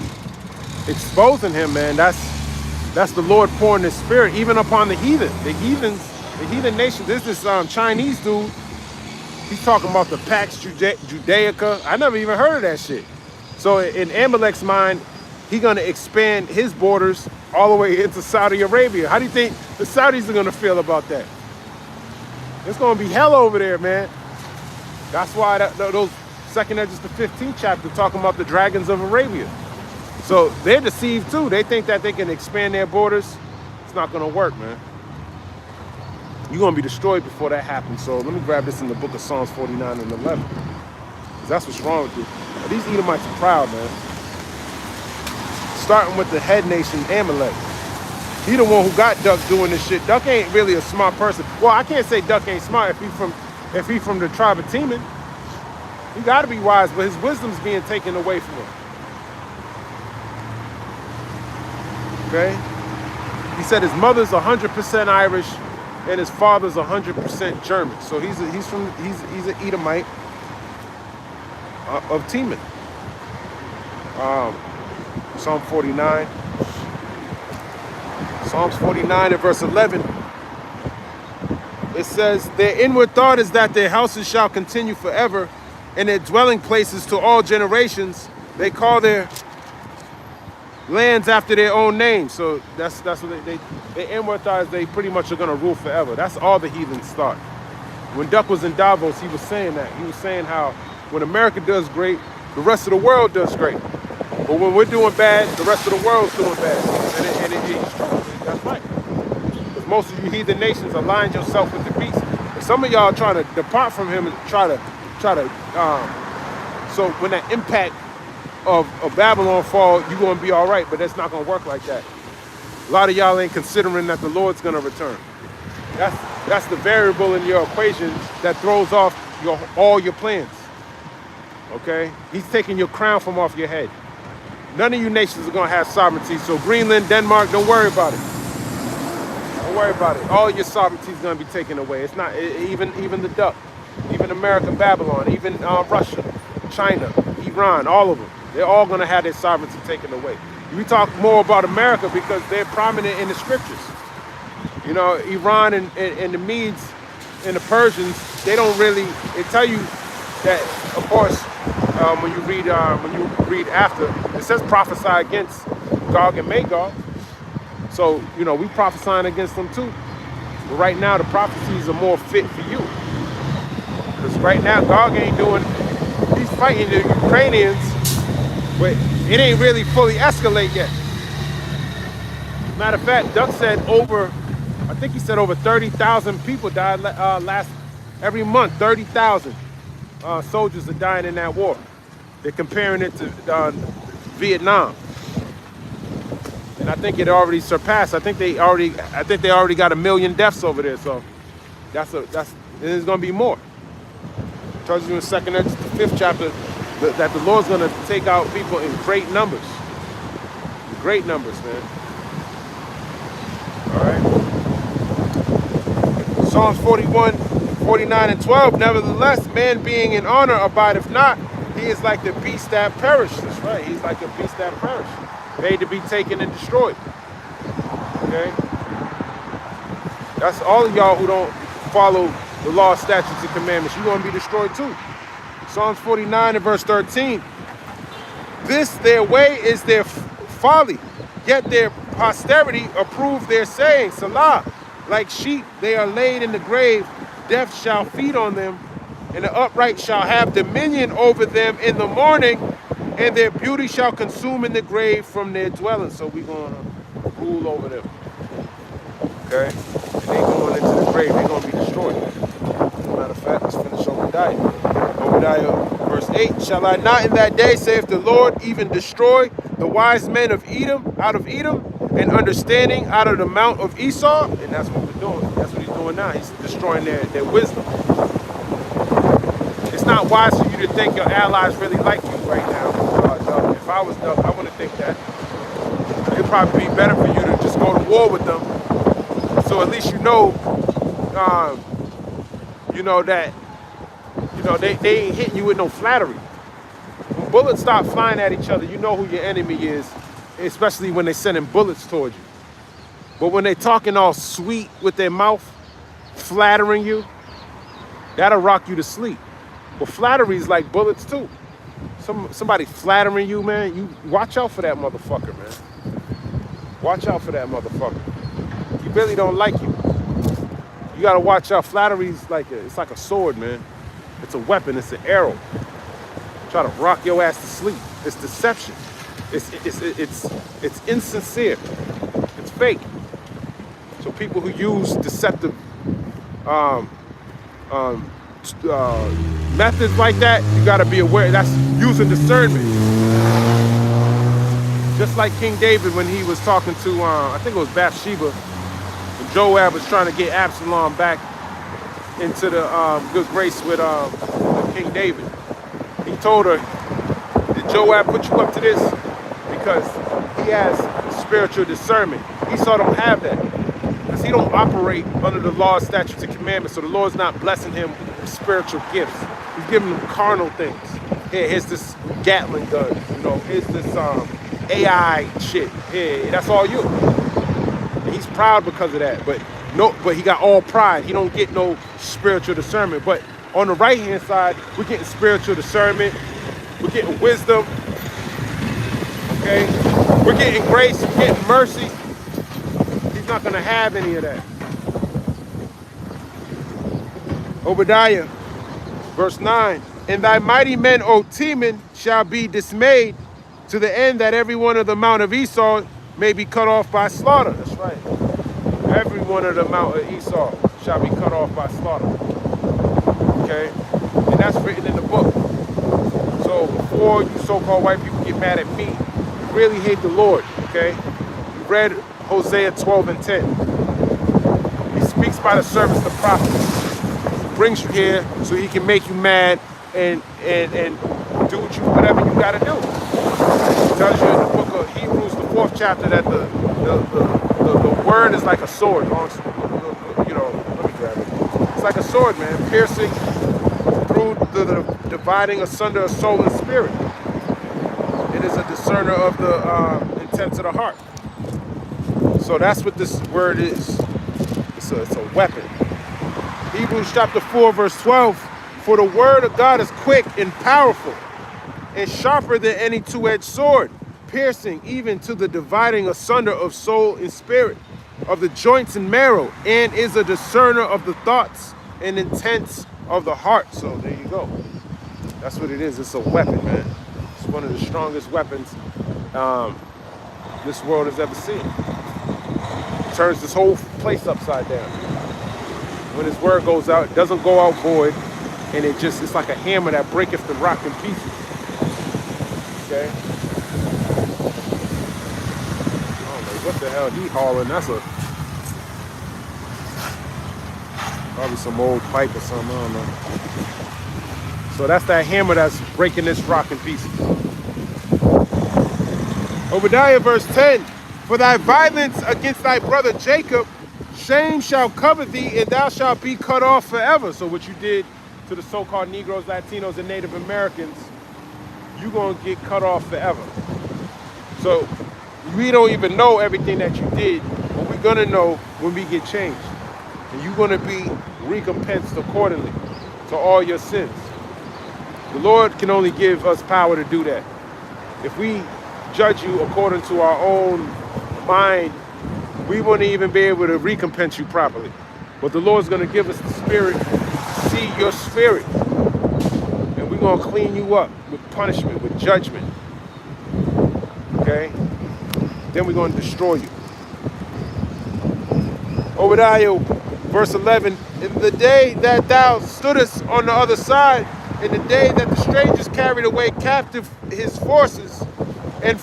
exposing him, man. That's the Lord pouring His Spirit even upon the heathen, the heathen nations. There's this Chinese dude. He's talking about the Pax Judaica. I never even heard of that shit. So in Amalek's mind, he's gonna expand his borders all the way into Saudi Arabia. How do you think the Saudis are gonna feel about that? It's gonna be hell over there, man. That's why those 2nd Esdras, the 15th chapter, talking about the dragons of Arabia. So they're deceived too. They think that they can expand their borders. It's not gonna work, man. You're gonna be destroyed before that happens. So let me grab this in the book of Psalms 49 and 11. Because that's what's wrong with you. These Edomites are proud, man. Starting with the head nation, Amalek. He the one who got Duck doing this shit. Duck ain't really a smart person. Well, I can't say Duck ain't smart if he from the tribe of Teman. He got to be wise, but his wisdom's being taken away from him. Okay? He said his mother's 100% Irish and his father's 100% German. So he's an Edomite of Teman. Psalm 49. Psalms 49 and verse 11. It says, their inward thought is that their houses shall continue forever, and their dwelling places to all generations. They call their lands after their own name. So that's what their inward thought is they pretty much are going to rule forever. That's all the heathens thought. When Duck was in Davos, he was saying that. He was saying how when America does great, the rest of the world does great. But when we're doing bad, the rest of the world's doing bad. And it's true. That's right. Because most of you heathen nations aligned yourself with the beast. And some of y'all trying to depart from him and try to so when that impact of Babylon fall, you're going to be all right, but that's not going to work like that. A lot of y'all ain't considering that the Lord's going to return. That's the variable in your equation that throws off all your plans. Okay? He's taking your crown from off your head. None of you nations are going to have sovereignty. So Greenland, Denmark, don't worry about it. Don't worry about it. All your sovereignty is going to be taken away. It's not even the duck, even America, Babylon, even Russia, China, Iran, all of them. They're all going to have their sovereignty taken away. We talk more about America because they're prominent in the scriptures. You know, Iran and the Medes and the Persians, they don't really. They tell you that, of course, when you read after, it says prophesy against Gog and Magog. So, you know, we prophesying against them too. But right now, the prophecies are more fit for you. Because right now, Gog ain't doing, he's fighting the Ukrainians, but it ain't really fully escalate yet. Matter of fact, Duck said I think he said over 30,000 people died every month. 30,000 soldiers are dying in that war. They're comparing it to Vietnam. And I think it already surpassed. I think they already got 1 million deaths over there. So there's going to be more. It tells you in 2nd Ezra, the 5th chapter, that the Lord's going to take out people in great numbers. Great numbers, man. All right. Psalms 41, 49, and 12. Nevertheless, man being in honor abideth not. He is like the beast that perished. That's right. He's like a beast that perished, made to be taken and destroyed. Okay? That's all of y'all who don't follow the law, statutes, and commandments. You're going to be destroyed too. Psalms 49 and verse 13. This their way is their folly, yet their posterity approve their saying. Salah. Like sheep they are laid in the grave. Death shall feed on them, and the upright shall have dominion over them in the morning, and their beauty shall consume in the grave from their dwelling. So we're going to rule over them. Okay? And they going into the grave. They're going to be destroyed. As a matter of fact, let's finish Obadiah. Obadiah, verse 8. Shall I not in that day, saith the Lord, even destroy the wise men of Edom, out of Edom, and understanding out of the mount of Esau? And that's what we're doing. That's what he's doing now. He's destroying their wisdom. It's not wise for you to think your allies really like you right now. If I was Doug, I wouldn't think that. It'd probably be better for you to just go to war with them. So at least they ain't hitting you with no flattery. When bullets start flying at each other, you know who your enemy is, especially when they're sending bullets towards you. But when they're talking all sweet with their mouth, flattering you, that'll rock you to sleep. But flattery is like bullets too. Somebody flattering you, man, you watch out for that motherfucker, man. Watch out for that motherfucker. He really don't like you. You gotta watch out. Flattery is it's like a sword, man. It's a weapon. It's an arrow. Try to rock your ass to sleep. It's deception. It's insincere. It's fake. So people who use deceptive methods like that, you gotta be aware. That's using discernment. Just like King David when he was talking to, I think it was Bathsheba, when Joab was trying to get Absalom back into the good grace with King David. told her, did Joab put you up to this? Because he has spiritual discernment. Esau don't have that. Because he don't operate under the law, statutes, and commandments. So the Lord's not blessing him with spiritual gifts. He's giving him carnal things. Here's this Gatling gun. You know, here's this AI shit. Yeah, that's all you. And he's proud because of that. But he got all pride. He don't get no spiritual discernment. But on the right hand side, we're getting spiritual discernment. We're getting wisdom. Okay? We're getting grace. We're getting mercy. He's not going to have any of that. Obadiah, verse 9. And thy mighty men, O Teman, shall be dismayed, to the end that every one of the mount of Esau may be cut off by slaughter. That's right. Every one of the mount of Esau shall be cut off by slaughter. Okay? And that's written in the book. So before you so-called white people get mad at me, you really hate the Lord. Okay? You read Hosea 12 and 10. He speaks by the servants, the prophets. He brings you here so he can make you mad and do whatever you gotta do. It tells you in the book of Hebrews, the 4th chapter, that the word is like a sword. You know, let me grab it. It's like a sword, man, piercing through the dividing asunder of soul and spirit. It is a discerner of the intents of the heart. So that's what this word is. It's a weapon. Hebrews chapter 4, verse 12. For the word of God is quick and powerful, and sharper than any two-edged sword, piercing even to the dividing asunder of soul and spirit, of the joints and marrow, and is a discerner of the thoughts and intents of the heart. So there you go. That's what it is. It's a weapon, man. It's one of the strongest weapons this world has ever seen. It turns this whole place upside down. When his word goes out, it doesn't go out void. And it's like a hammer that breaketh the rock in pieces. Okay? I don't know what the hell he hauling. That's probably some old pipe or something, I don't know. So that's that hammer that's breaking this rock in pieces. Obadiah verse 10. For thy violence against thy brother Jacob, shame shall cover thee, and thou shalt be cut off forever. So what you did to the so-called Negroes, Latinos, and Native Americans, you're going to get cut off forever. So we don't even know everything that you did, but we're going to know when we get changed. And you're going to be recompensed accordingly to all your sins. The Lord can only give us power to do that. If we judge you according to our own mind, we wouldn't even be able to recompense you properly. But the Lord's going to give us the spirit, see your spirit, and we're going to clean you up with punishment, with judgment. Okay? Then we're going to destroy you. Obadiah, verse 11. In the day that thou stoodest on the other side, in the day that the strangers carried away captive his forces, and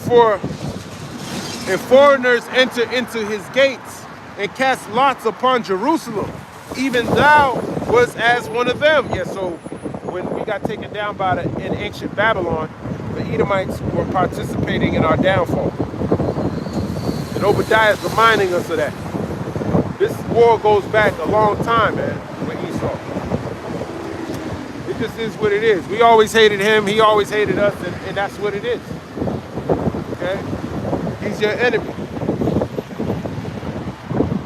foreigners enter into his gates, and cast lots upon Jerusalem, even thou was as one of them. Yeah, so when we got taken down in ancient Babylon, the Edomites were participating in our downfall. And Obadiah is reminding us of that. This war goes back a long time, man, with Esau. It just is what it is. We always hated him, he always hated us, and that's what it is. Okay? He's your enemy.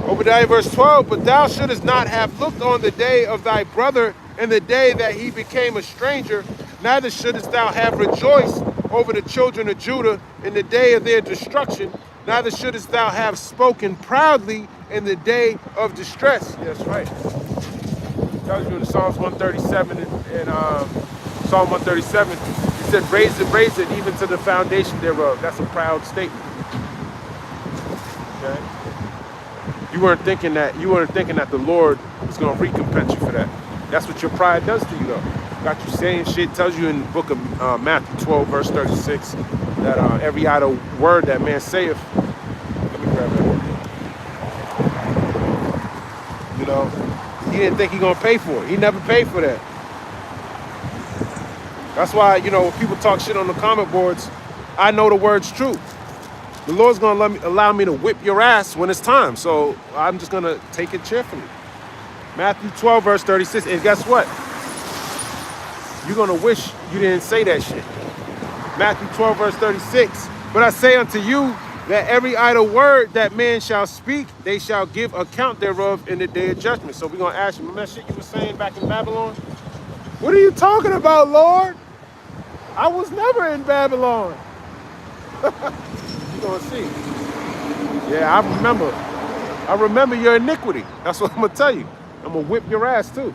Obadiah verse 12, but thou shouldest not have looked on the day of thy brother and the day that he became a stranger, neither shouldest thou have rejoiced over the children of Judah in the day of their destruction, neither shouldest thou have spoken proudly in the day of distress. That's right. It tells you in Psalms 137 and Psalm 137, he said, raise it even to the foundation thereof. That's a proud statement. Okay? You weren't thinking that the Lord was going to recompense you for that. That's what your pride does to you, though. Got you saying shit. Tells you in the book of Matthew 12, verse 36, that every idle word that man saith. Let me grab that word. You know, he didn't think he gonna pay for it. He never paid for that. That's why, you know, when people talk shit on the comment boards, I know the word's true. The Lord's gonna allow me to whip your ass when it's time. So I'm just gonna take it cheerfully. Matthew 12, verse 36. And guess what? You're gonna wish you didn't say that shit. Matthew 12, verse 36. But I say unto you that every idle word that man shall speak, they shall give account thereof in the day of judgment. So we're gonna ask you, remember that shit you were saying back in Babylon? What are you talking about, Lord? I was never in Babylon. You're gonna see. Yeah, I remember your iniquity. That's what I'm gonna tell you. I'm gonna whip your ass too.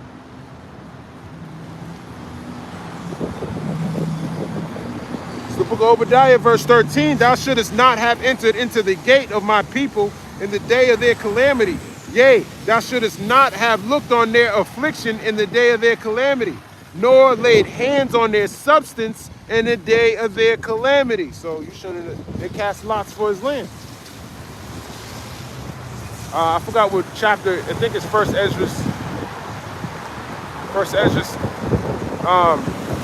It's the book of Obadiah, verse 13. Thou shouldest not have entered into the gate of my people in the day of their calamity. Yea, thou shouldest not have looked on their affliction in the day of their calamity, nor laid hands on their substance in the day of their calamity. So you shouldn't. They cast lots for his land. I forgot what chapter. I think it's First Ezra.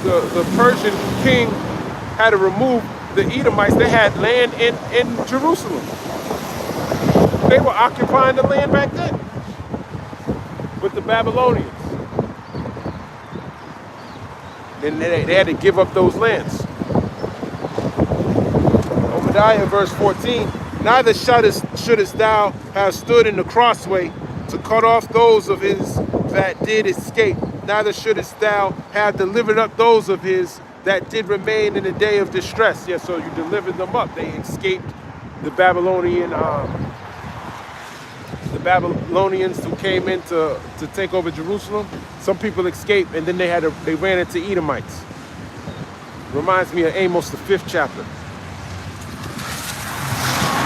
The Persian king had to remove the Edomites. They had land in Jerusalem. They were occupying the land back then with the Babylonians. Then they had to give up those lands. Obadiah, verse 14. Neither shouldest thou have stood in the crossway to cut off those of his that did escape. Neither shouldest thou have delivered up those of his that did remain in the day of distress. Yeah, so you delivered them up. They escaped the Babylonians who came in to take over Jerusalem. Some people escaped, and then they ran into Edomites. Reminds me of Amos, the 5th chapter,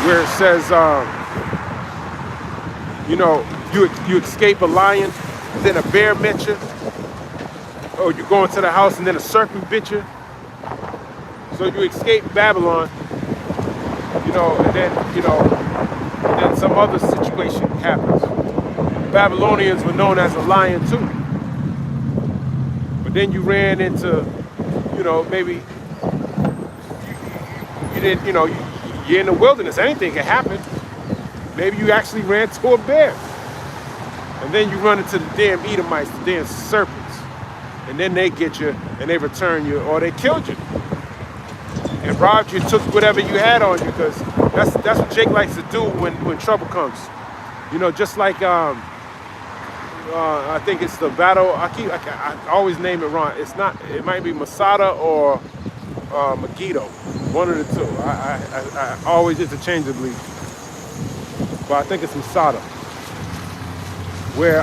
where it says, you know, you escape a lion, then a bear met you, or you go into the house and then a serpent bit you. So you escape Babylon, you know, and then some other situation happens. The Babylonians were known as a lion too. But then you ran into, you know, maybe you didn't, you know, you're in the wilderness, anything can happen. Maybe you actually ran to a bear. And then you run into the damn Edomites, the damn serpents. And then they get you and they return you, or they killed you and robbed you, took whatever you had on you, because that's what Jake likes to do when trouble comes. You know, just like I think it's the battle. I always name it wrong. It's not. It might be Masada or Megiddo. One of the two. I always interchangeably, but I think it's Masada, where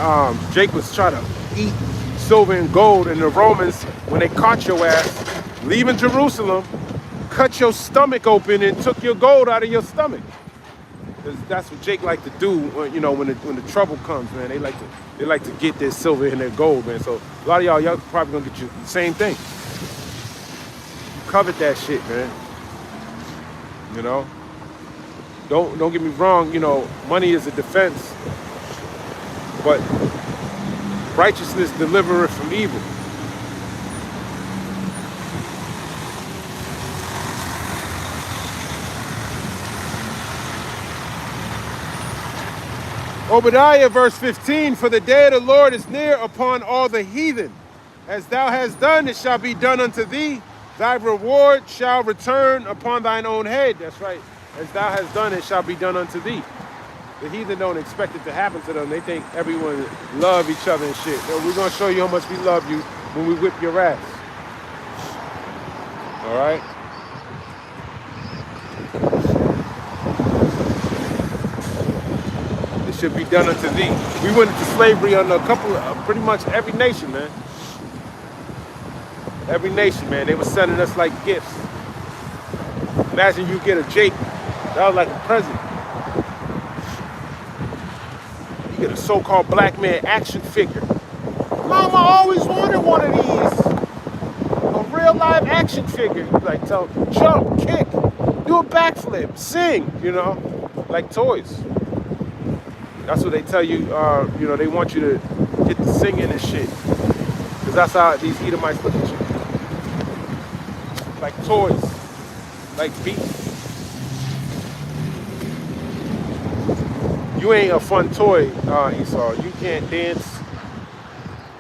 Jake was trying to eat silver and gold, and the Romans, when they caught your ass leaving Jerusalem, cut your stomach open and took your gold out of your stomach. That's what Jake like to do, you know, when the trouble comes, man. They like to get their silver and their gold, man. So a lot of y'all probably gonna get you the same thing. Covet that shit, man. You know. Don't get me wrong. You know, money is a defense, but righteousness delivereth from evil. Obadiah, verse 15, for the day of the Lord is near upon all the heathen. As thou hast done, it shall be done unto thee. Thy reward shall return upon thine own head. That's right. As thou hast done, it shall be done unto thee. The heathen don't expect it to happen to them. They think everyone love each other and shit. So we're going to show you how much we love you when we whip your ass. All right? It should be done unto thee. We went into slavery under pretty much every nation, man. Every nation, man. They were sending us like gifts. Imagine you get a Jake. That was like a present. You get a so-called black man action figure. Mama always wanted one of these. A real live action figure. Like, tell them, jump, kick, do a backflip, sing, you know, like toys. That's what they tell you, you know, they want you to get to singing and shit. Because that's how these Edomites look at you. like toys, like beasts. You ain't a fun toy, Esau. You can't dance.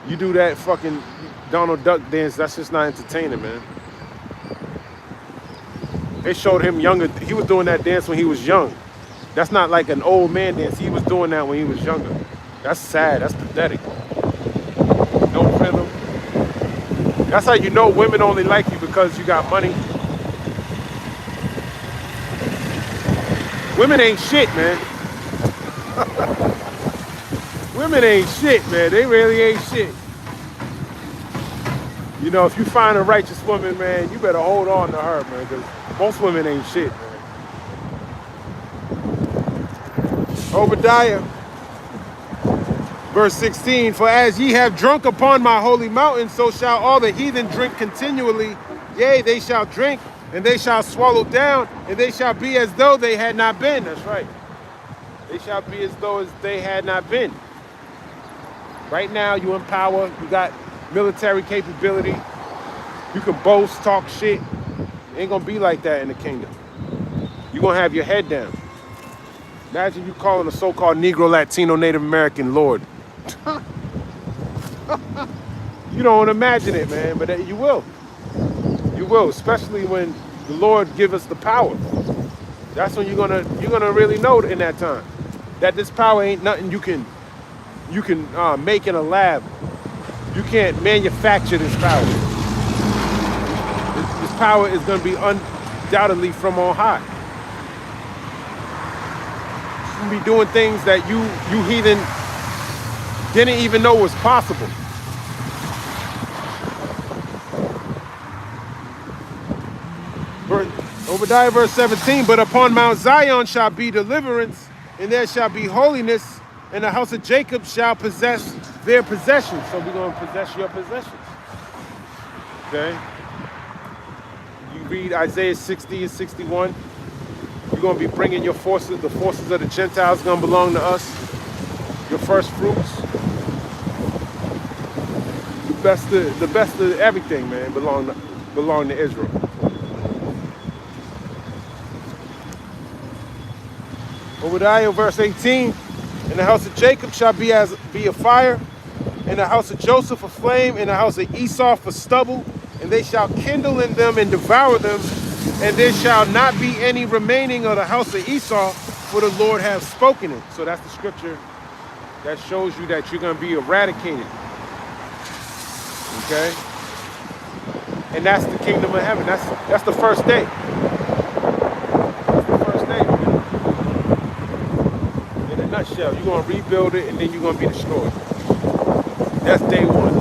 You do that fucking Donald Duck dance, that's just not entertaining, man. They showed him younger. He was doing that dance when he was young. That's not like an old man dance. He was doing that when he was younger. That's sad. That's pathetic. No rhythm. That's how you know women only like you because you got money. Women ain't shit, man. Women ain't shit, man. They really ain't shit. You know, if you find a righteous woman, man, you better hold on to her, man, because most women ain't shit, man. Obadiah, verse 16, for as ye have drunk upon my holy mountain, so shall all the heathen drink continually. Yea, they shall drink, and they shall swallow down, and they shall be as though they had not been. That's right. They shall be as though they had not been. Right now, you in power. You got military capability. You can boast, talk shit. It ain't gonna be like that in the kingdom. You're gonna have your head down. Imagine you calling a so-called Negro, Latino, Native American Lord. You don't imagine it, man, but you will. You will, especially when the Lord give us the power. That's when you're gonna really know in that time that this power ain't nothing you can make in a lab. You can't manufacture this power. This power is going to be undoubtedly from on high. You're going to be doing things that you heathen didn't even know was possible. Obadiah verse 17, but upon Mount Zion shall be deliverance, and there shall be holiness, and the house of Jacob shall possess their possessions. So we're going to possess your possessions. Okay? You read Isaiah 60 and 61. You're going to be bringing your forces, the forces of the Gentiles going to belong to us. Your first fruits. The best of everything, man, belong to Israel. Obadiah verse 18. And the house of Jacob shall be a fire, and the house of Joseph a flame, and the house of Esau for stubble, and they shall kindle in them and devour them, and there shall not be any remaining of the house of Esau, for the Lord hath spoken it. So that's the scripture that shows you that you're going to be eradicated. Okay? And that's the kingdom of heaven. That's the first day. That's the first day. In a nutshell, you're going to rebuild it, and then you're going to be destroyed. That's day one.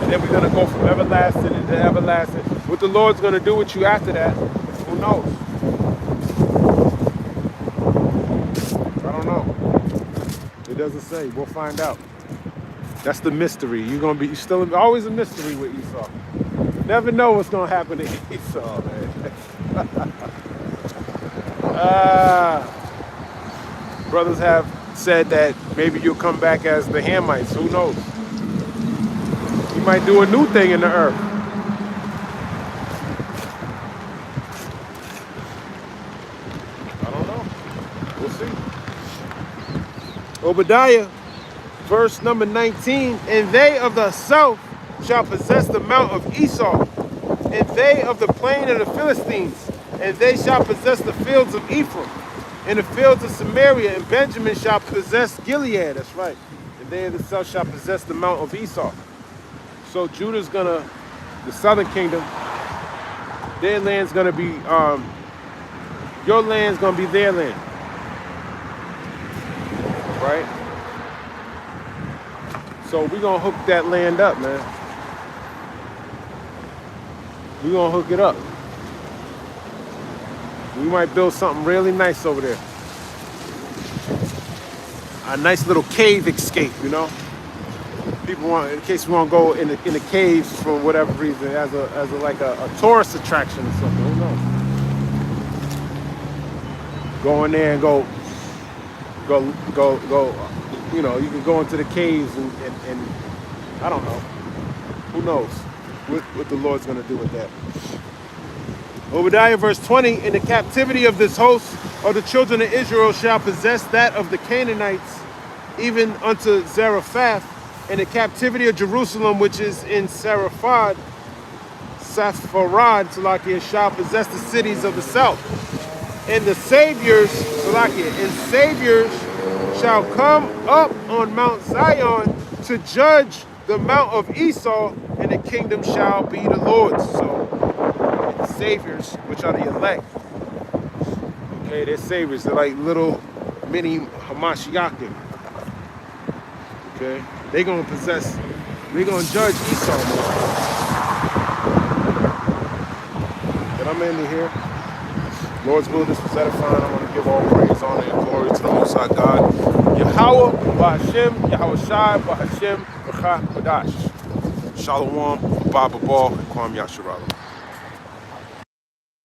And then we're going to go from everlasting into everlasting. What the Lord's going to do with you after that, who knows? I don't know. It doesn't say. We'll find out. That's the mystery. You're still always a mystery with Esau. Never know what's going to happen to Esau, man. Brothers have said that maybe you'll come back as the Hamites. Who knows? You might do a new thing in the earth. I don't know. We'll see. Obadiah, verse number 19. And they of the south shall possess the mount of Esau, and they of the plain of the Philistines, and they shall possess the fields of Ephraim, and the fields of Samaria, and Benjamin shall possess Gilead. That's right. And they of the south shall possess the mount of Esau. So Judah's the southern kingdom, their land's gonna be, your land's gonna be their land. Right? So we're gonna hook that land up, man. We're gonna hook it up. We might build something really nice over there. A nice little cave escape, you know? People want, in case we want to go in the caves for whatever reason, as a tourist attraction or something. Who knows? Go in there and go. You know, you can go into the caves and I don't know. Who knows? what the Lord's going to do with that. Obadiah verse 20, in the captivity of this host of the children of Israel shall possess that of the Canaanites, even unto Zarephath, in the captivity of Jerusalem, which is in Sepharad, Salakia, shall possess the cities of the south. And the saviors, Salakia, and saviors shall come up on Mount Zion to judge the mount of Esau, and the kingdom shall be the Lord's. So, the saviors, which are the elect, okay, they're saviors. They're like little mini Hamashiachim. Okay, they're gonna possess. They're gonna judge Esau. But I'm ending here. Lord's will, this was edifying. I want to give all praise, honor, and glory to the Most High God. Yahweh, Ba'Hashem, Yahweh Shai, Ba'Hashem, B'cha, B'dash. Shalom, Baba Ball, and Kwam Yasharala.